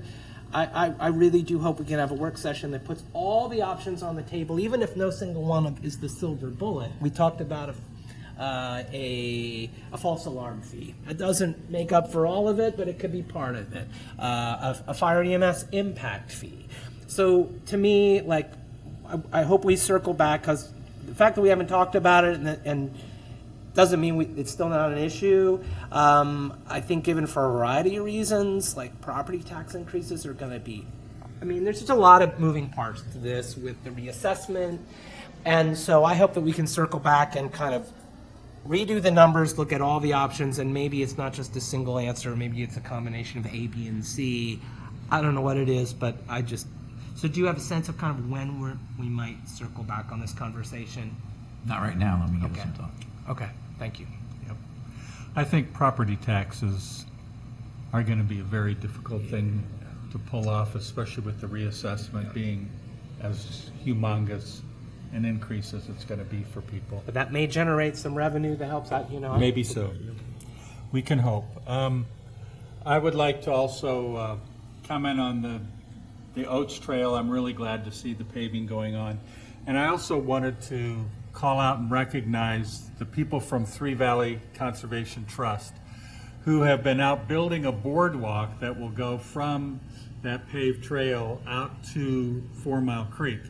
I really do hope we can have a work session that puts all the options on the table, even if no single one is the silver bullet. We talked about a false alarm fee. It doesn't make up for all of it, but it could be part of it. A fire EMS impact fee. So to me, like, I hope we circle back, because the fact that we haven't talked about it and doesn't mean it's still not an issue. I think given for a variety of reasons, like property tax increases are going to be, I mean, there's just a lot of moving parts to this with the reassessment. And so I hope that we can circle back and kind of redo the numbers, look at all the options, and maybe it's not just a single answer. Maybe it's a combination of A, B, and C. I don't know what it is, but so do you have a sense of kind of when we might circle back on this conversation? Not right now, let me give it some thought. Okay, thank you. Yep. I think property taxes are going to be a very difficult thing to pull off, especially with the reassessment being as humongous an increase as it's going to be for people. But that may generate some revenue that helps out, you know. Maybe so. We can hope. I would like to also comment on the Oats Trail. I'm really glad to see the paving going on. And I also wanted to call out and recognize the people from Three Valley Conservation Trust who have been out building a boardwalk that will go from that paved trail out to 4 Mile Creek.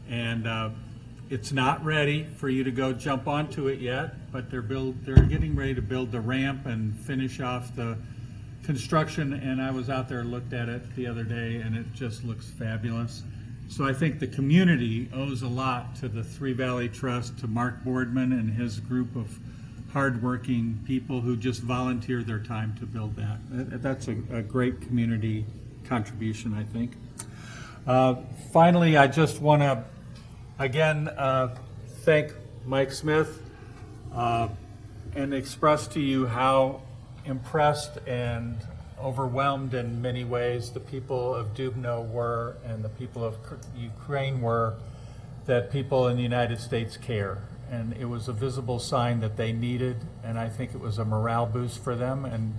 And it's not ready for you to go jump onto it yet, but they're getting ready to build the ramp and finish off the construction. And I was out there and looked at it the other day, and it just looks fabulous. So I think the community owes a lot to the Three Valley Trust, to Mark Boardman and his group of hardworking people who just volunteer their time to build that. That's a great community contribution, I think. Finally, I just want to again thank Mike Smith and express to you how impressed and overwhelmed in many ways the people of Dubno were, and the people of Ukraine were, that people in the United States care. And it was a visible sign that they needed, and I think it was a morale boost for them. And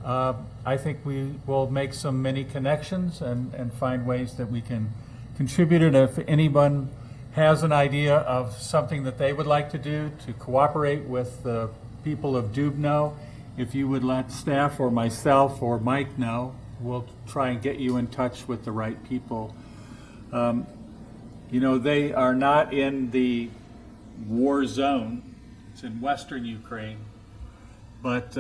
I think we will make some many connections and find ways that we can contribute. And if anyone has an idea of something that they would like to do to cooperate with the people of Dubno, if you would let staff or myself or Mike know, we'll try and get you in touch with the right people. You know, they are not in the war zone. It's in Western Ukraine, but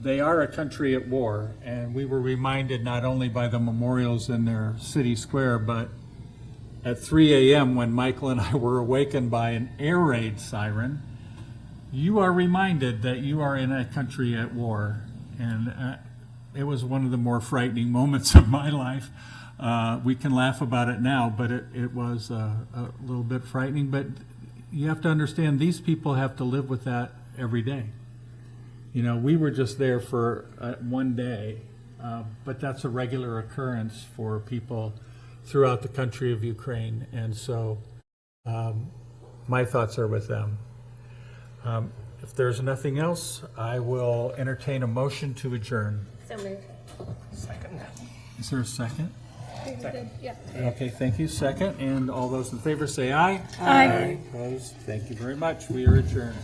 they are a country at war, and we were reminded not only by the memorials in their city square, but at 3 a.m. when Michael and I were awakened by an air raid siren, you are reminded that you are in a country at war. And it was one of the more frightening moments of my life. We can laugh about it now, but it was a little bit frightening. But you have to understand, these people have to live with that every day. You know, we were just there for 1 day, but that's a regular occurrence for people throughout the country of Ukraine. And so my thoughts are with them. If there's nothing else, I will entertain a motion to adjourn. So moved. Second. Is there a second? Yeah. Okay, thank you. Second. And all those in favor say aye. Aye. Opposed? Thank you very much. We are adjourned.